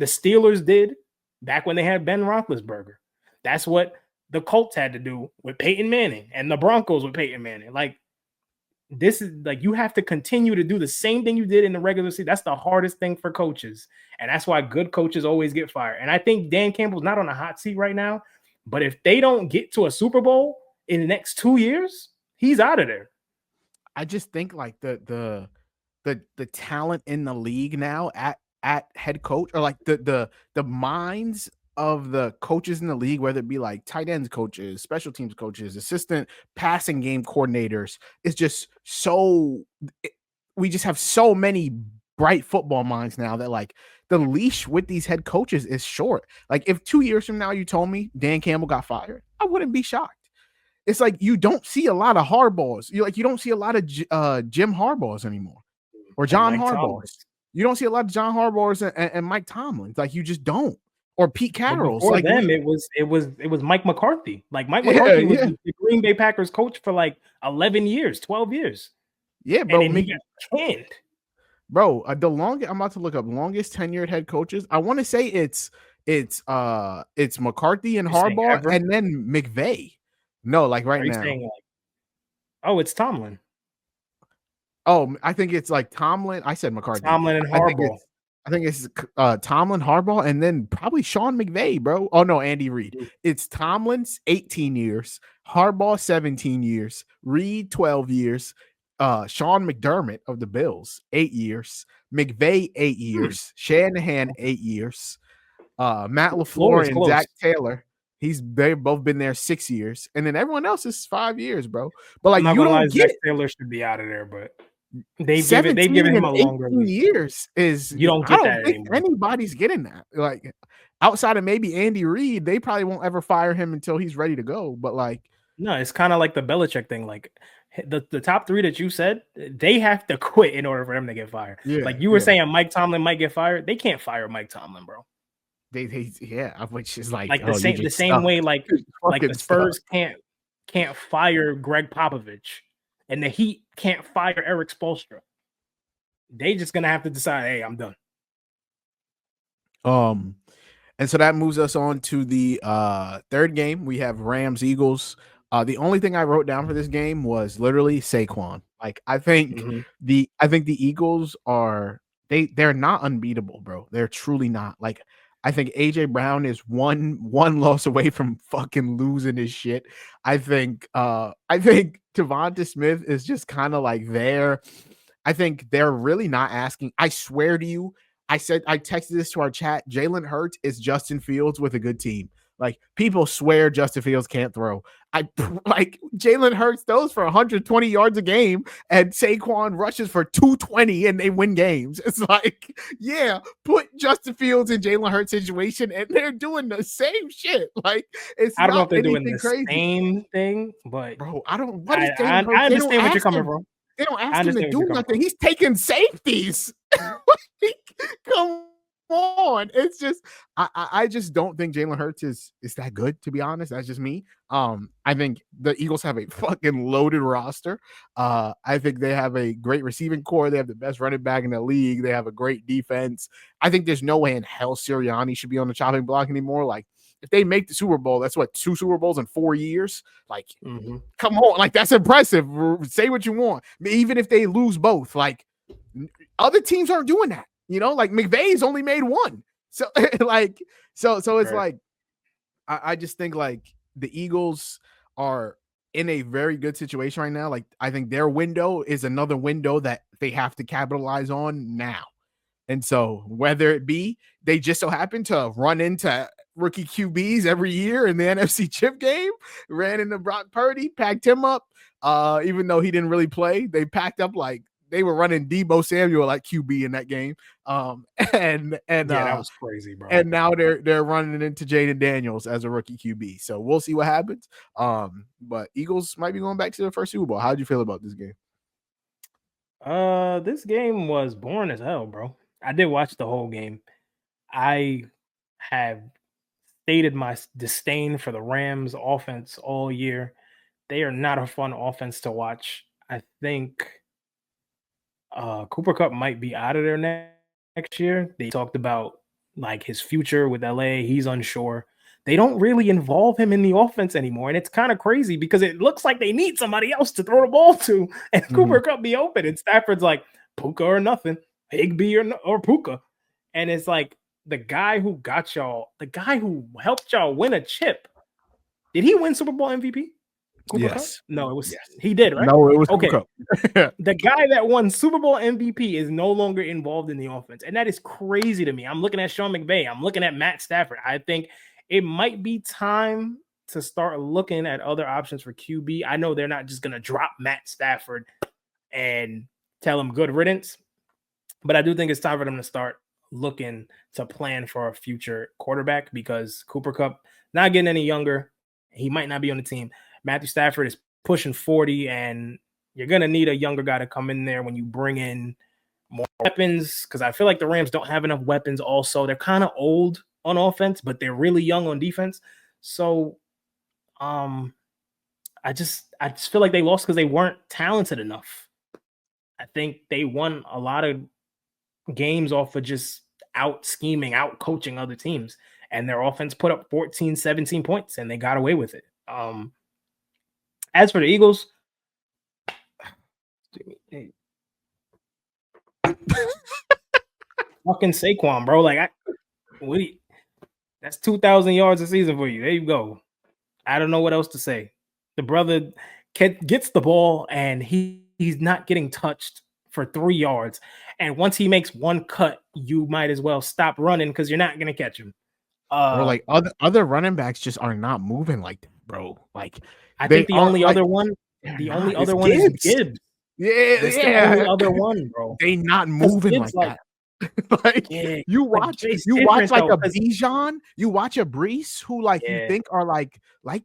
Steelers did back when they had Ben Roethlisberger. That's what the Colts had to do with Peyton Manning and the Broncos with Peyton Manning. Like, this is like, you have to continue to do the same thing you did in the regular season. That's the hardest thing for coaches. And that's why good coaches always get fired. And I think Dan Campbell's not on a hot seat right now, but if they don't get to a Super Bowl in the next 2 years, he's out of there. I just think like the talent in the league now at head coach, or like the minds of the coaches in the league, whether it be like tight ends coaches, special teams coaches, assistant passing game coordinators, is just so we just have so many bright football minds now that like the leash with these head coaches is short. Like if 2 years from now you told me Dan Campbell got fired, I wouldn't be shocked. It's like you don't see a lot of Harbaughs. You don't see a lot of Jim Harbaughs anymore, or John Harbaughs. You don't see a lot of John Harbaughs and Mike Tomlins. Like you just don't. Or Pete Carroll's. Before like them, it was Mike McCarthy. Like Mike McCarthy was the Green Bay Packers coach for like 11 years, 12 years. Yeah, bro. And then he got canned. Bro, the longest, I'm about to look up longest tenured head coaches. I want to say it's McCarthy and Harbaugh and then McVay. No, like right now. Saying like, oh, it's Tomlin. Oh, I think it's like Tomlin. I said McCarthy. Tomlin and Harbaugh. I think it's Tomlin, Harbaugh, and then probably Sean McVay, bro. Oh, no, Andy Reid. It's Tomlin's 18 years, Harbaugh 17 years, Reid 12 years, Sean McDermott of the Bills 8 years, McVay 8 years, Shanahan 8 years, Matt LaFleur and Zach Taylor. They've both been there 6 years, and then everyone else is 5 years, bro. But like, you don't get Zach Taylor should be out of there, but they've given him a longer years. You don't get that think anymore. Anybody's getting that. Like outside of maybe Andy Reid, they probably won't ever fire him until he's ready to go. But like, no, it's kind of like the Belichick thing. Like the top three that you said, they have to quit in order for him to get fired. Yeah, like you were saying, Mike Tomlin might get fired. They can't fire Mike Tomlin, bro. Which is like the same way like the Spurs can't fire Greg Popovich, and the Heat can't fire Eric Spoelstra. They just gonna have to decide, hey, I'm done. And so that moves us on to the third game. We have Rams Eagles. The only thing I wrote down for this game was literally Saquon. Like I think the Eagles they're not unbeatable, bro. They're truly not. Like I think AJ Brown is one loss away from fucking losing his shit. I think Devonta Smith is just kind of like there. I think they're really not asking. I swear to you, I texted this to our chat. Jalen Hurts is Justin Fields with a good team. Like people swear Justin Fields can't throw. Like Jalen Hurts throws for 120 yards a game, and Saquon rushes for 220, and they win games. It's like, yeah, put Justin Fields in Jalen Hurts situation, and they're doing the same shit. Like I don't know if they're doing the same thing, but bro, I don't. What is Jalen Hurts? I understand where you're coming from. They don't ask him to do nothing. He's taking safeties. Come on. It's just I just don't think Jalen Hurts is that good, to be honest. That's just me. I think the Eagles have a fucking loaded roster. I think they have a great receiving core. They have the best running back in the league. They have a great defense. I think there's no way in hell Sirianni should be on the chopping block anymore. Like if they make the Super Bowl, that's what, 2 Super Bowls in 4 years. Like, come on, like that's impressive. Say what you want. Even if they lose both, like other teams aren't doing that. You know, like McVay's only made 1. So like, so it's like, I just think like the Eagles are in a very good situation right now. Like I think their window is another window that they have to capitalize on now. And so whether it be they just so happen to run into rookie QBs every year in the NFC Chip game, ran into Brock Purdy, packed him up. Even though he didn't really play, they packed up like they were running Deebo Samuel at QB in that game. And that was crazy, bro. And now they're running into Jayden Daniels as a rookie QB. So we'll see what happens. But Eagles might be going back to their first Super Bowl. How did you feel about this game? This game was boring as hell, bro. I did watch the whole game. I have stated my disdain for the Rams offense all year. they are not a fun offense to watch. I think Cooper Kupp might be out of there next year. They talked about like his future with LA. He's unsure. They don't really involve him in the offense anymore. And it's kind of crazy because it looks like they need somebody else to throw the ball to. And Cooper Kupp be open. And Stafford's like, Puka or nothing. Higbee or Puka. And it's like the guy who got y'all, the guy who helped y'all win a chip. Did he win Super Bowl MVP? Cooper Kupp? No, it was he did, right? No, it was okay. Cooper Kupp. The guy that won Super Bowl MVP is no longer involved in the offense, and that is crazy to me. I'm looking at Sean McVay. I'm looking at Matt Stafford. I think it might be time to start looking at other options for QB. I know they're not just going to drop Matt Stafford and tell him good riddance, but I do think it's time for them to start looking to plan for a future quarterback because Cooper Kupp not getting any younger. He might not be on the team. Matthew Stafford is pushing 40, and you're going to need a younger guy to come in there when you bring in more weapons because I feel like the Rams don't have enough weapons also. They're kind of old on offense, but they're really young on defense. So I just feel like they lost because they weren't talented enough. I think they won a lot of games off of just out scheming, out coaching other teams, and their offense put up 14, 17 points, and they got away with it. As for the Eagles, fucking Saquon, bro. Like, that's 2,000 yards a season for you. There you go. I don't know what else to say. The brother gets the ball, and he's not getting touched for 3 yards. And once he makes one cut, you might as well stop running because you're not going to catch him. Or like other running backs just are not moving like that, bro. Like I think the only other one is Gibbs. Yeah, it's the only other one, bro. They not moving like that. Like you watch like a Bijan, you watch a Brees who like you think are like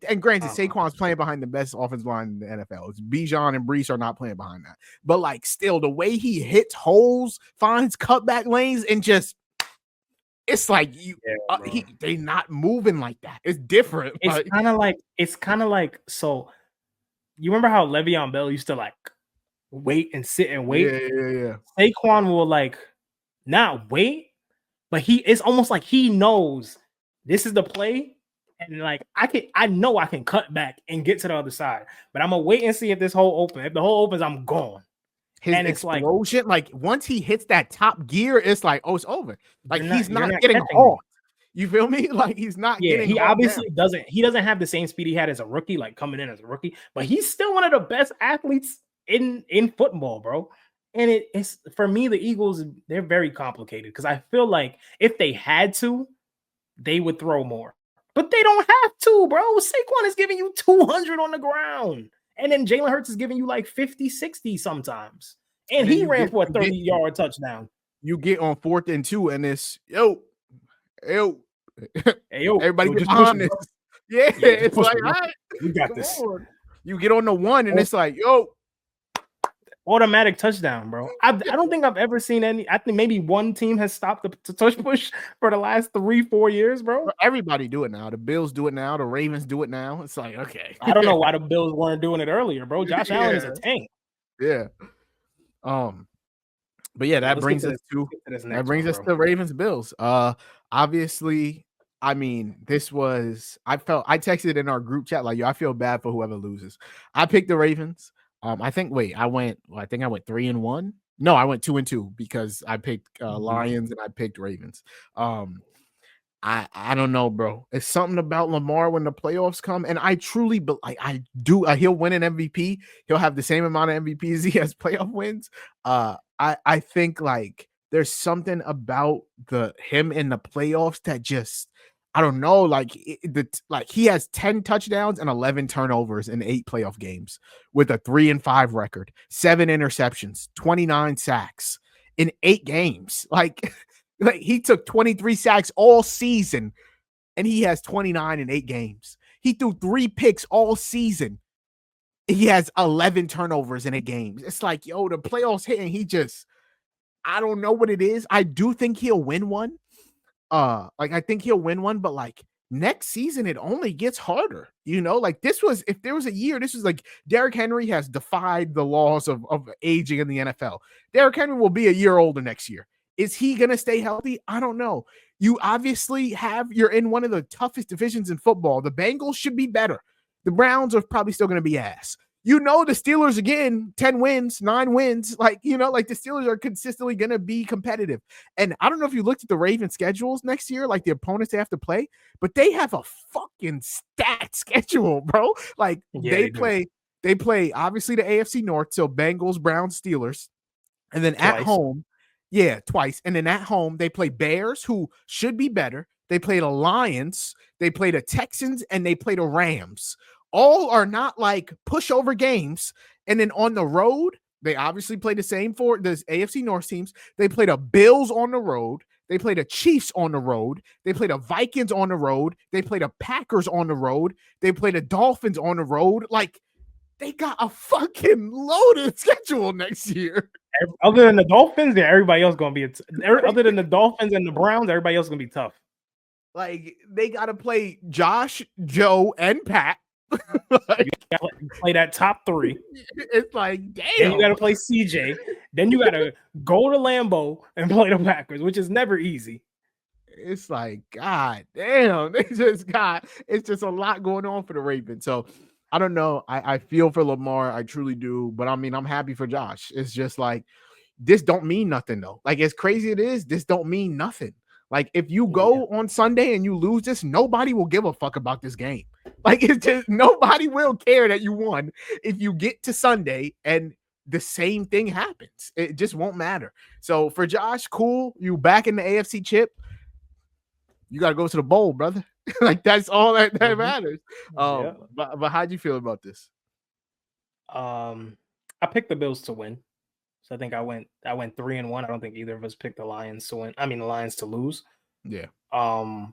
and granted Saquon's playing behind the best offensive line in the NFL. It's Bijan and Brees are not playing behind that. But like still the way he hits holes, finds cutback lanes, and just it's like they not moving like that. It's different. It's kind of like so you remember how Le'Veon Bell used to like wait and sit and wait? Yeah. Saquon will like not wait, but it's almost like he knows this is the play, and like I know I can cut back and get to the other side, but I'm gonna wait and see if this hole opens. If the hole opens, I'm gone. His explosion, like once he hits that top gear, it's like, oh, it's over. Like he's not getting hawked. You feel me? Like he's not getting. He obviously doesn't. He doesn't have the same speed he had as a rookie, like coming in as a rookie. But he's still one of the best athletes in football, bro. And it's for me, the Eagles, they're very complicated because I feel like if they had to, they would throw more. But they don't have to, bro. Saquon is giving you 200 on the ground. And then Jalen Hurts is giving you like 50, 60 sometimes. And he ran for a 30-yard touchdown. You get on 4th and 2, and it's, yo. Hey, yo. Everybody get behind this. Yeah, it's like, all right. We got this. On. You get on the 1, and it's like, yo. Automatic touchdown, bro. I don't think I've ever seen any. I think maybe one team has stopped the touch push for the last 3-4 years, bro. Everybody do it now. The Bills do it now. The Ravens do it now. It's like, okay. I don't know why the Bills weren't doing it earlier, bro. Josh Allen is a tank. Yeah. But yeah, that brings us to Ravens Bills. Obviously, I mean, this was I texted in our group chat like, yo, I feel bad for whoever loses. I picked the Ravens. I think I went 3-1. No, I went 2-2 because I picked Lions and I picked Ravens. I don't know, bro. It's something about Lamar when the playoffs come, and I truly he'll win an MVP. He'll have the same amount of MVPs as he has playoff wins. I think like there's something about him in the playoffs that just I don't know, like he has 10 touchdowns and 11 turnovers in 8 playoff games with a 3-5 record, 7 interceptions, 29 sacks in 8 games. Like he took 23 sacks all season and he has 29 in 8 games. He threw 3 picks all season. He has 11 turnovers in 8 games. It's like, yo, the playoffs hit and I don't know what it is. I do think he'll win one. I think he'll win one, but like next season it only gets harder. Like if there was a year, this was like Derrick Henry has defied the laws of aging in the NFL. Derrick Henry will be a year older next year. Is he going to stay healthy? I don't know. You obviously you're in one of the toughest divisions in football. The Bengals should be better. The Browns are probably still going to be ass. The Steelers, again, 10 wins, 9 wins. Like the Steelers are consistently going to be competitive. And I don't know if you looked at the Ravens schedules next year, like the opponents they have to play, but they have a fucking stacked schedule, bro. Like they play obviously the AFC North, so Bengals, Browns, Steelers. And then at home, twice. And then at home, they play Bears, who should be better. They play the Lions, they play the Texans, and they play the Rams. All are not like pushover games. And then on the road, they obviously play the same for the AFC North teams. They play the Bills on the road. They play the Chiefs on the road. They play the Vikings on the road. They play the Packers on the road. They play the Dolphins on the road. Like, they got a fucking loaded schedule next year. Other than the Dolphins, everybody else going to be other than the Dolphins and the Browns, everybody else is going to be tough. Like, they got to play Josh, Joe, and Pat. Like, you got to play that top 3. It's like, damn. Then you got to play CJ. Then you got to go to Lambeau and play the Packers, which is never easy. It's like, God damn. It's just a lot going on for the Ravens. So, I don't know. I feel for Lamar. I truly do. But I mean, I'm happy for Josh. It's just like, this don't mean nothing, though. Like, as crazy it is, this don't mean nothing. Like, if you go on Sunday and you lose this, nobody will give a fuck about this game. Like, it's just, nobody will care that you won if you get to Sunday and the same thing happens. It just won't matter. So for Josh, cool. You back in the AFC chip. You got to go to the bowl, brother. Like, that's all that matters. But how'd you feel about this? I picked the Bills to win. So I think I went 3-1. I don't think either of us picked the Lions to win. I mean, the Lions to lose. Yeah. I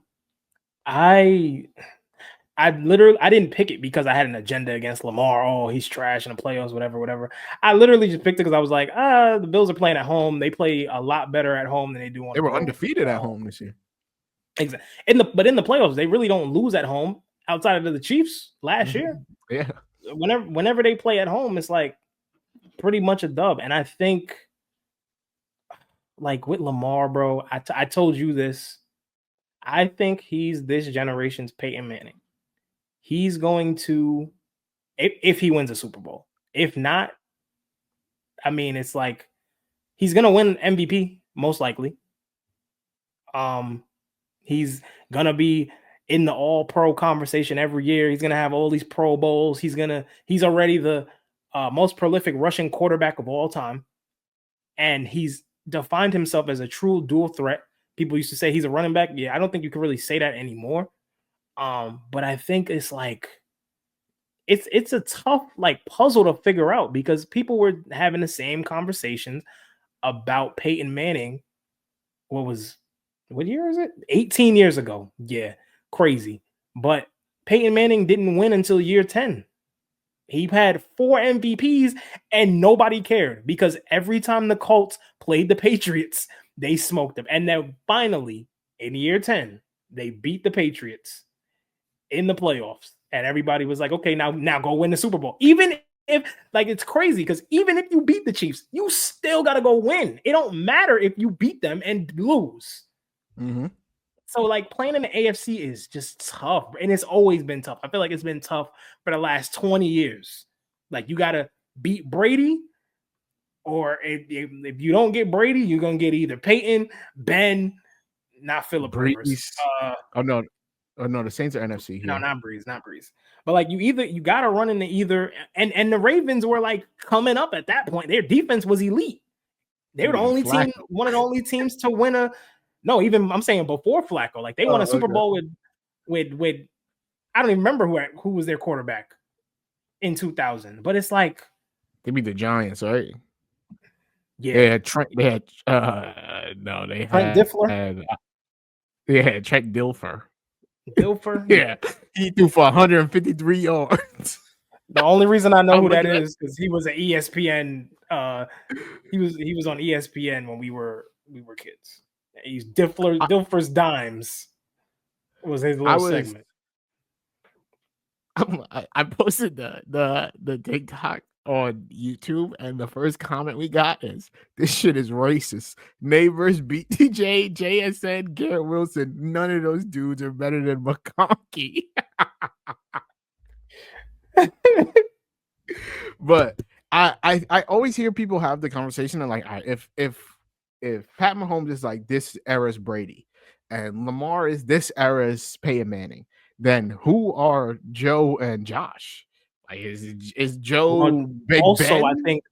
didn't pick it because I had an agenda against Lamar. Oh, he's trash in the playoffs, whatever. I literally just picked it because I was like, the Bills are playing at home. They play a lot better at home than they do on. They were undefeated at home this year. Exactly. But in the playoffs, they really don't lose at home outside of the Chiefs last year. Yeah. Whenever they play at home, it's like pretty much a dub. And I think, like with Lamar, bro, I told you this. I think he's this generation's Peyton Manning. He's going to, if he wins a Super Bowl. If not, I mean, it's like he's going to win MVP, most likely. He's going to be in the all-pro conversation every year. He's going to have all these Pro Bowls. He's already the most prolific rushing quarterback of all time. And he's defined himself as a true dual threat. People used to say he's a running back. Yeah, I don't think you can really say that anymore. But I think it's like it's a tough like puzzle to figure out because people were having the same conversations about Peyton Manning. What year is it? 18 years ago. Yeah, crazy. But Peyton Manning didn't win until year 10. He had 4 MVPs and nobody cared because every time the Colts played the Patriots, they smoked them. And then finally, in year 10, they beat the Patriots in the playoffs. And everybody was like, okay, now go win the Super Bowl. Even if, like, it's crazy because even if you beat the Chiefs, you still got to go win. It don't matter if you beat them and lose. Mm-hmm. So, like, playing in the AFC is just tough. And it's always been tough. I feel like it's been tough for the last 20 years. Like, you got to beat Brady, or if you don't get Brady, you're going to get either Peyton, Ben, not Phillip Rivers. No, the Saints are NFC here. No, not Breeze. But, like, you got to run into either. And the Ravens were, like, coming up at that point. Their defense was elite. They were the only team, one of the only teams to win a. No, even I'm saying before Flacco, like they won a Super Bowl with I don't even remember who was their quarterback in 2000. But it's like they beat the Giants, right? Yeah, they had Trent Diffler. Trent Dilfer. Yeah, he threw for 153 yards. The only reason I know who that is because he was an ESPN. He was on ESPN when we were kids. He's Dilfer's Dimes. was his I little was segment. I posted the TikTok on YouTube, and the first comment we got is, "This shit is racist. Neighbors, BTJ, JSN, Garrett Wilson. None of those dudes are better than McConkey." But I always hear people have the conversation and like, if Pat Mahomes is like this era's Brady, and Lamar is this era's Peyton Manning, then who are Joe and Josh? Like, is Well, Joe Big also, Ben? I think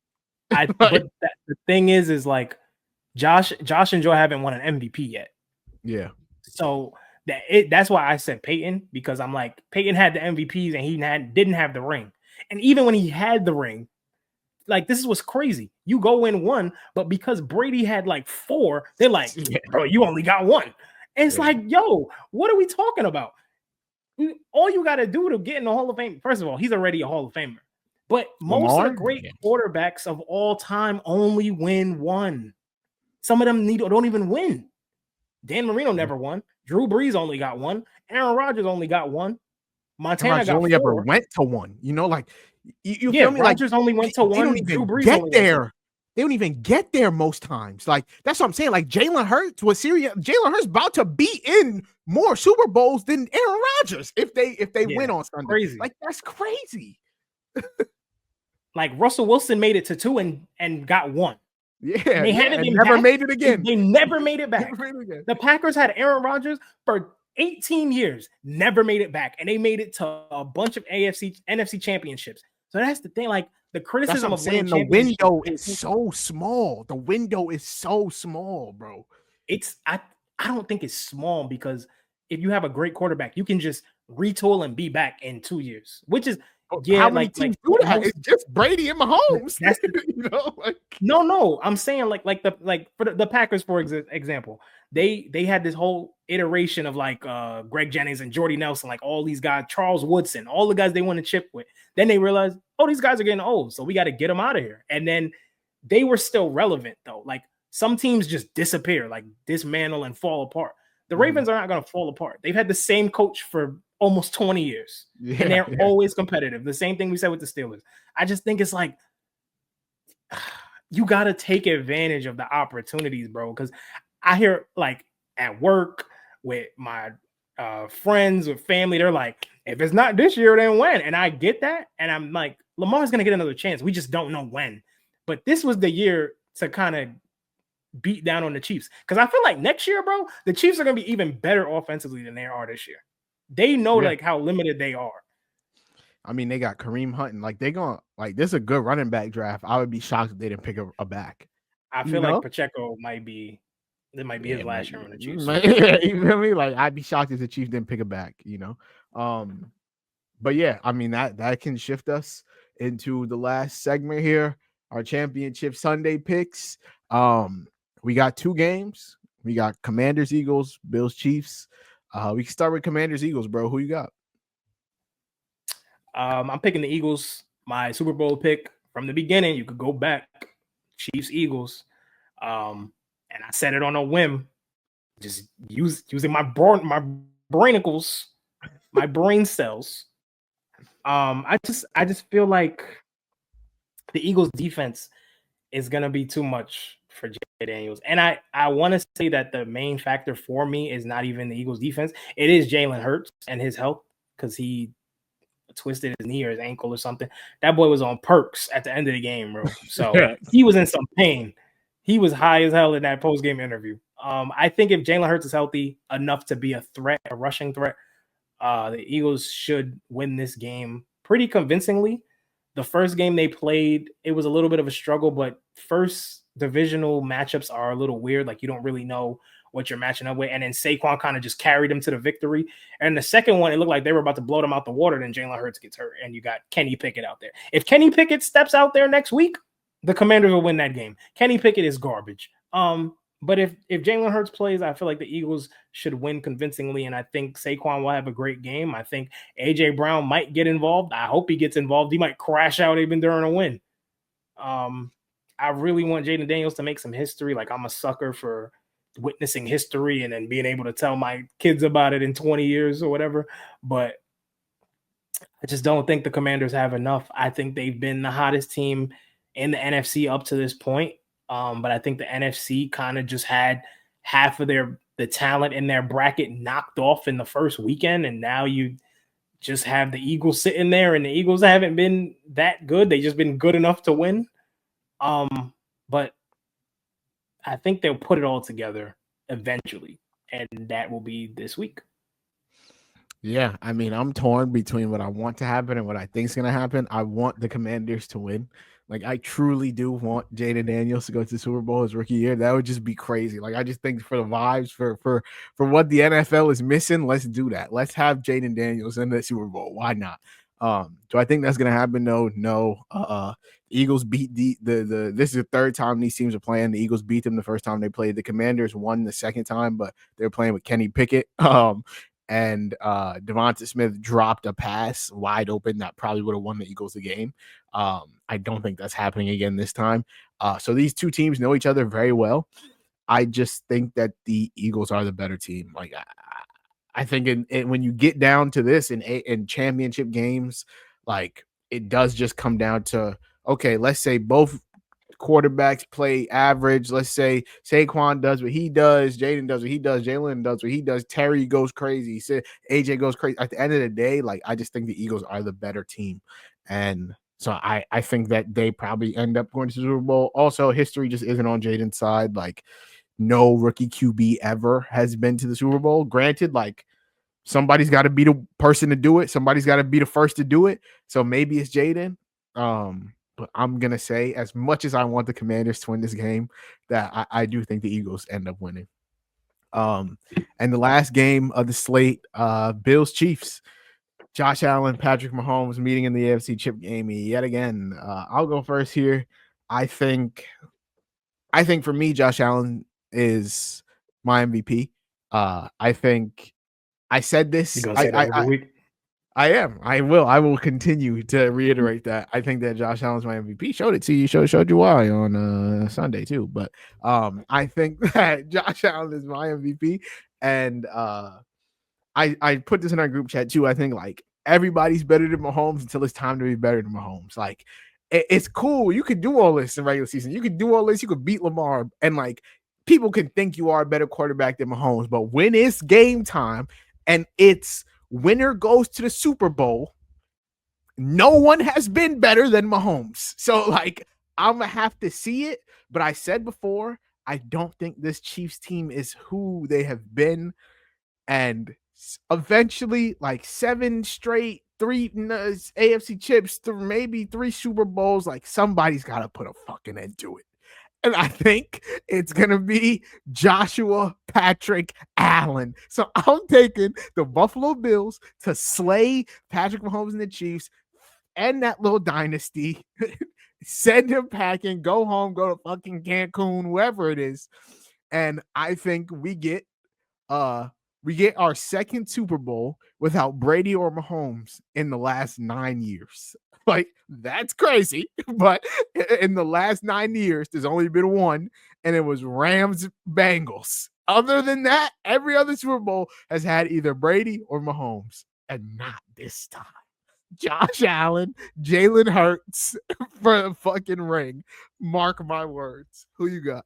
Like, the thing is like Josh and Joe haven't won an MVP yet. yeah. So that's why I said Peyton, because I'm like, Peyton had the MVPs and he didn't have the ring. And even when he had the ring, like, this is what's crazy. You go win one, but because Brady had like 4, they're like, Yeah. bro, you only got 1. And it's Yeah. like, yo, what are we talking about? All you got to do to get in the Hall of Fame, first of all, he's already a Hall of Famer. But most of the Lamar? great Yeah. quarterbacks of all time only win 1. Some of them don't even win. Dan Marino never won. Drew Brees only got 1. Aaron Rodgers only got 1. Montana got only 4. ever went to 1. You know, like, you Yeah, feel me? Like, Rodgers only went to they 1. don't Drew even Brees get only went to 1. there. They don't even get there most times. Like, that's what I'm saying. Like, Jalen Hurts was serious. Jalen Hurts about to be in more Super Bowls than Aaron Rodgers if they win on Sunday. Crazy. Like, that's crazy. Like, Russell Wilson made it to 2 and got 1. Yeah, And they haven't been never back. made it again. They never made it back. Never made it again. The Packers had Aaron Rodgers for 18 years, never made it back, and they made it to a bunch of NFC championships. So that's the thing. Like, the criticism That's of what I'm saying. winning The window is so small. The window is so small, bro. I don't think it's small, because if you have a great quarterback, you can just retool and be back in 2 years, which is How many teams do that? It's just Brady and Mahomes. That's you know, like, no. I'm saying for the Packers, for example, they had this whole iteration of like Greg Jennings and Jordy Nelson, like all these guys, Charles Woodson, all the guys they want to chip with. Then they realized, oh, these guys are getting old, so we got to get them out of here. And then they were still relevant though. Like, some teams just disappear, like dismantle and fall apart. The Ravens are not going to fall apart. They've had the same coach for almost 20 years, and they're always competitive. The same thing we said with the Steelers. I just think it's like, you got to take advantage of the opportunities, bro. Because I hear, like, at work with my friends, with family, they're like, if it's not this year, then when? And I get that. And I'm like, Lamar's going to get another chance. We just don't know when. But this was the year to kind of beat down on the Chiefs. Because I feel like next year, bro, the Chiefs are going to be even better offensively than they are this year. They know like how limited they are. I mean, they got Kareem Hunt, and like, they going like, this is a good running back draft. I would be shocked if they didn't pick a back. I feel like Pacheco might be his last year on the Chiefs. You feel me? Like, I'd be shocked if the Chiefs didn't pick a back, you know. But yeah, I mean, that can shift us into the last segment here, our championship Sunday picks. We got 2 games. We got Commanders, Eagles, Bills, Chiefs. We can start with Commanders, Eagles, bro. Who you got? I'm picking the Eagles. My Super Bowl pick from the beginning. You could go back. Chiefs, Eagles. And I said it on a whim. Just using my brainicles, my brain cells. I just feel like the Eagles defense is gonna be too much for Jay Daniels. And I want to say that the main factor for me is not even the Eagles defense. It is Jalen Hurts and his health, because he twisted his knee or his ankle or something. That boy was on perks at the end of the game, bro. So he was in some pain. He was high as hell in that post-game interview. I think if Jalen Hurts is healthy enough to be a threat, a rushing threat, the Eagles should win this game pretty convincingly. The first game they played, it was a little bit of a struggle, but first divisional matchups are a little weird. Like, you don't really know what you're matching up with. And then Saquon kind of just carried them to the victory. And the second one, it looked like they were about to blow them out the water. Then Jalen Hurts gets hurt, and you got Kenny Pickett out there. If Kenny Pickett steps out there next week, the Commanders will win that game. Kenny Pickett is garbage. But if Jalen Hurts plays, I feel like the Eagles should win convincingly, and I think Saquon will have a great game. I think A.J. Brown might get involved. I hope he gets involved. He might crash out even during a win. I really want Jayden Daniels to make some history. Like, I'm a sucker for witnessing history and then being able to tell my kids about it in 20 years or whatever. But I just don't think the Commanders have enough. I think they've been the hottest team in the NFC up to this point. But I think the NFC kind of just had half of the talent in their bracket knocked off in the first weekend, and now you just have the Eagles sitting there, and the Eagles haven't been that good. They just been good enough to win. But I think they'll put it all together eventually, and that will be this week. Yeah, I mean, I'm torn between what I want to happen and what I think is going to happen. I want the Commanders to win. Like, I truly do want Jayden Daniels to go to the Super Bowl his rookie year. That would just be crazy. Like, I just think for the vibes, for what the NFL is missing, let's do that. Let's have Jayden Daniels in the Super Bowl. Why not? Do I think that's going to happen? No. Eagles beat the this is the third time these teams are playing. The Eagles beat them the first time they played. The Commanders won the second time, but they're playing with Kenny Pickett. And Devonta Smith dropped a pass wide open that probably would have won the Eagles the game. I don't think that's happening again this time. So these two teams know each other very well. I just think that the Eagles are the better team. Like, I think when you get down to this in championship games, like, it does just come down to, okay, let's say both quarterbacks play average. Let's say Saquon does what he does, Jayden does what he does, Jalen does what he does, Terry goes crazy, AJ goes crazy. At the end of the day, like, I just think the Eagles are the better team. And so I think that they probably end up going to the Super Bowl. Also, history just isn't on Jayden's side. Like, no rookie QB ever has been to the Super Bowl. Granted, like, somebody's got to be the person to do it. Somebody's got to be the first to do it. So maybe it's Jayden. But I'm going to say, as much as I want the Commanders to win this game, that I do think the Eagles end up winning. And the last game of the slate, Bills Chiefs. Josh Allen, Patrick Mahomes meeting in the AFC Chip game yet again. I'll go first here. I think for me, Josh Allen is my MVP. I think I said this. You gonna say that every week? I am. I will. I will continue to reiterate that. I think that Josh Allen's my MVP. Showed it to you. Showed you why on Sunday too. But I think that Josh Allen is my MVP, and I put this in our group chat too. I think, like, everybody's better than Mahomes until it's time to be better than Mahomes. Like, it's cool. You could do all this in regular season. You could do all this. You could beat Lamar, and, like, people can think you are a better quarterback than Mahomes. But when it's game time and it's winner goes to the Super Bowl, no one has been better than Mahomes. So, like, I'm going to have to see it. But I said before, I don't think this Chiefs team is who they have been. And eventually, like, 7 straight, 3 AFC chips, maybe 3 Super Bowls, like, somebody's got to put a fucking end to it. And I think it's going to be Joshua Patrick Allen. So I'm taking the Buffalo Bills to slay Patrick Mahomes and the Chiefs, end that little dynasty, send him packing, go home, go to fucking Cancun, wherever it is. And I think we get our second Super Bowl without Brady or Mahomes in the last 9 years. Like, that's crazy. But in the last 9 years, there's only been one, and it was Rams Bengals. Other than that, every other Super Bowl has had either Brady or Mahomes, and not this time. Josh Allen, Jalen Hurts for the fucking ring. Mark my words. Who you got?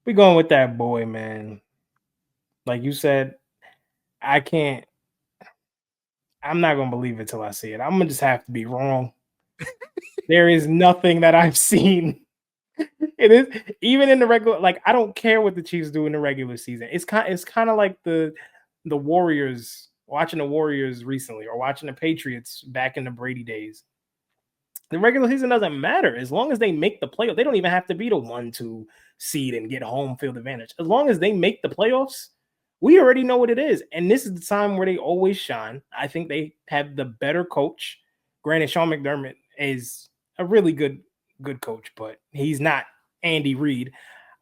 We going with that boy, man. Like you said, I'm not gonna believe it till I see it. I'm gonna just have to be wrong. There is nothing that I've seen. It is even in the regular. Like, I don't care what the Chiefs do in the regular season. It's kind of like the Warriors, watching the Warriors recently, or watching the Patriots back in the Brady days. The regular season doesn't matter as long as they make the playoffs. They don't even have to be the 1-2 seed and get home field advantage. As long as they make the playoffs, we already know what it is. And this is the time where they always shine. I think they have the better coach. Granted, Sean McDermott is a really good coach, but he's not Andy Reid.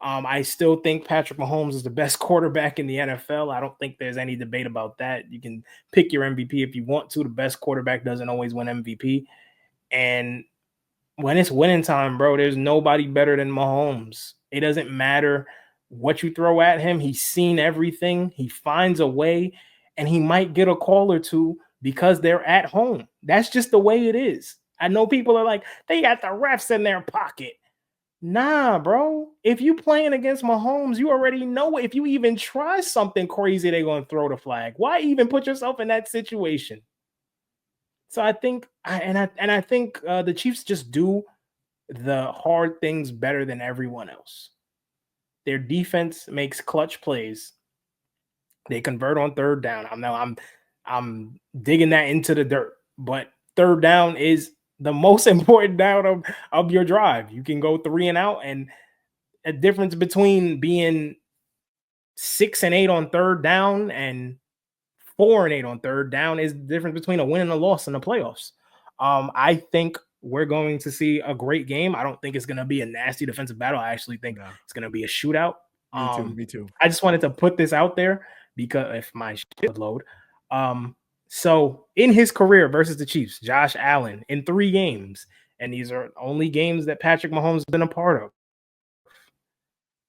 I still think Patrick Mahomes is the best quarterback in the NFL. I don't think there's any debate about that. You can pick your MVP if you want to. The best quarterback doesn't always win MVP. And when it's winning time, bro, there's nobody better than Mahomes. It doesn't matter what you throw at him. He's seen everything. He finds a way, and he might get a call or two because they're at home. That's just the way it is. I know people are like, they got the refs in their pocket. Nah, bro. If you playing against Mahomes, you already know if you even try something crazy, they're going to throw the flag. Why even put yourself in that situation? So I think, I think the Chiefs just do the hard things better than everyone else. Their defense makes clutch plays. They convert on third down. I'm digging that into the dirt, but third down is the most important down of your drive. You can go 3 and out, and a difference between being 6 and 8 on third down and 4 and 8 on third down is the difference between a win and a loss in the playoffs. I think we're going to see a great game. I don't think it's going to be a nasty defensive battle. I actually think it's going to be a shootout. Me too. Me too. I just wanted to put this out there because if my shit would load. So in his career versus the Chiefs, Josh Allen in 3 games, and these are only games that Patrick Mahomes has been a part of.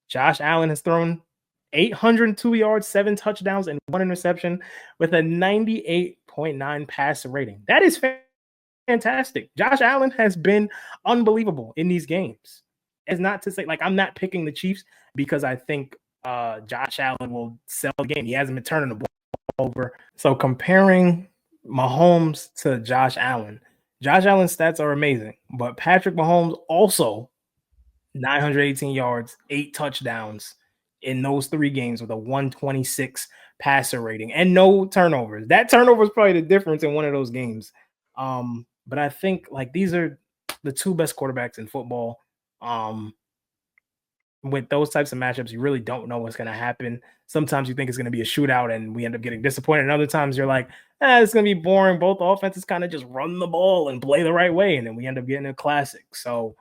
Josh Allen has thrown 802 yards, 7 touchdowns, and 1 interception with a 98.9 passer rating. That is fantastic. Josh Allen has been unbelievable in these games. It's not to say, like, I'm not picking the Chiefs because I think Josh Allen will sell the game. He hasn't been turning the ball over. So comparing Mahomes to Josh Allen's stats are amazing, but Patrick Mahomes also 918 yards, 8 touchdowns in those 3 games with a 126 passer rating and no turnovers. That turnover is probably the difference in one of those games. But I think like these are the 2 best quarterbacks in football. With those types of matchups, you really don't know what's going to happen. Sometimes you think it's going to be a shootout and we end up getting disappointed. And other times you're like, it's going to be boring. Both offenses kind of just run the ball and play the right way. And then we end up getting a classic. So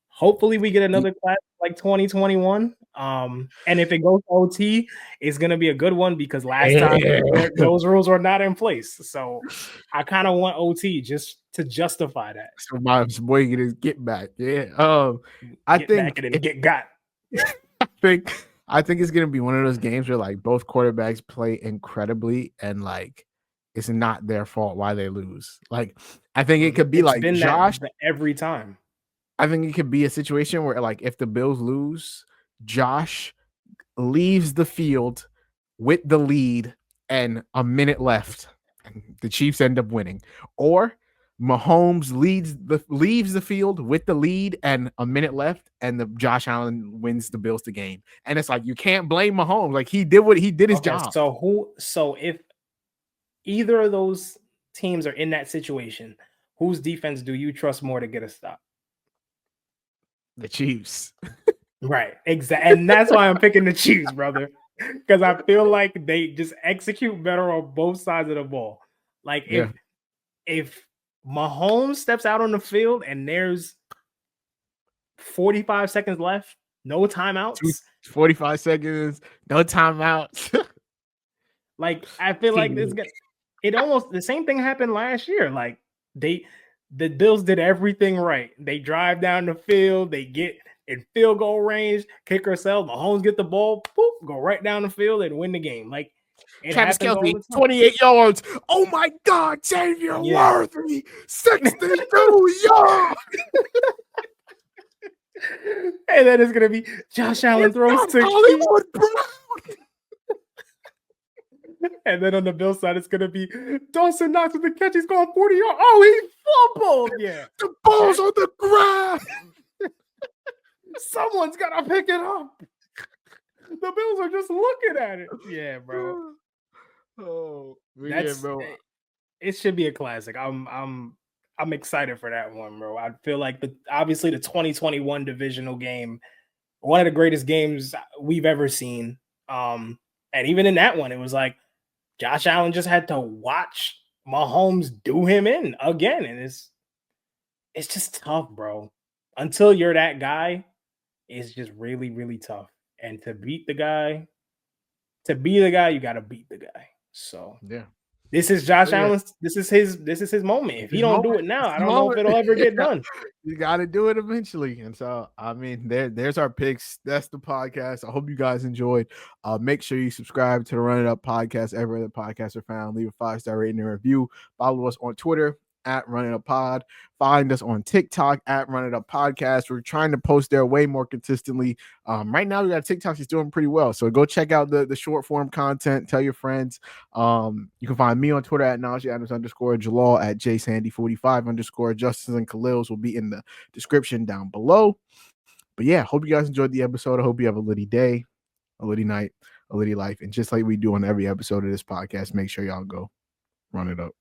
hopefully we get another class like 2021. And if it goes OT, it's going to be a good one because last time those rules were not in place. So I kind of want OT just to justify that. So my boy get his get back. Yeah. I Get think back and then get got. I think it's gonna be one of those games where like both quarterbacks play incredibly and like it's not their fault why they lose. Like I think it could be like Josh every time. I think it could be a situation where like if the Bills lose, Josh leaves the field with the lead and a minute left, and the Chiefs end up winning. Or Mahomes leaves the field with the lead and a minute left, and the Josh Allen wins the Bills the game. And it's like you can't blame Mahomes. Like he did his job. So if either of those teams are in that situation, whose defense do you trust more to get a stop? The Chiefs. Right. Exactly. And that's why I'm picking the Chiefs, brother. Because I feel like they just execute better on both sides of the ball. Like if Mahomes steps out on the field and there's 45 seconds left, no timeouts. 45 seconds, no timeouts. Like I feel like it almost the same thing happened last year. Like the Bills did everything right. They drive down the field, they get in field goal range, kicker sell, Mahomes get the ball, boop, go right down the field and win the game. Like it Travis happens all Kelce, the time. 28 yards. Oh my God, Xavier Worthy, 62 yards. And then it's gonna be Josh Allen throws to Hollywood Brown. And then on the Bill side, it's gonna be Dawson Knox with the catch. He's going 40 yards. Oh, he fumbled. Yeah, the ball's on the ground. Someone's gotta pick it up. The Bills are just looking at it. Yeah, bro. Oh, bro. It should be a classic. I'm excited for that one, bro. I feel like obviously the 2021 divisional game, one of the greatest games we've ever seen. And even in that one, it was like Josh Allen just had to watch Mahomes do him in again, and it's just tough, bro. Until you're that guy, it's just really, really tough. And to be the guy, you got to beat the guy. So yeah. This is Josh Yeah. Allen's. This is his moment. If he His don't do moment. it now, It's I the don't know if moment. it'll ever get Yeah. done. You got to do it eventually. And so, I mean, there's our picks. That's the podcast. I hope you guys enjoyed. Make sure you subscribe to the Run It Up podcast. Every other podcasts are found. Leave a 5-star rating and review. Follow us on Twitter at Run It Up Pod. Find us on TikTok at Run It Up Podcast. We're trying to post there way more consistently. Right now, we got TikTok. He's doing pretty well. So go check out the short form content. Tell your friends. You can find me on Twitter at Najee_Jalal at JSandy45_ Justice and Khalil's will be in the description down below. But yeah, hope you guys enjoyed the episode. I hope you have a litty day, a litty night, a litty life. And just like we do on every episode of this podcast, make sure y'all go run it up.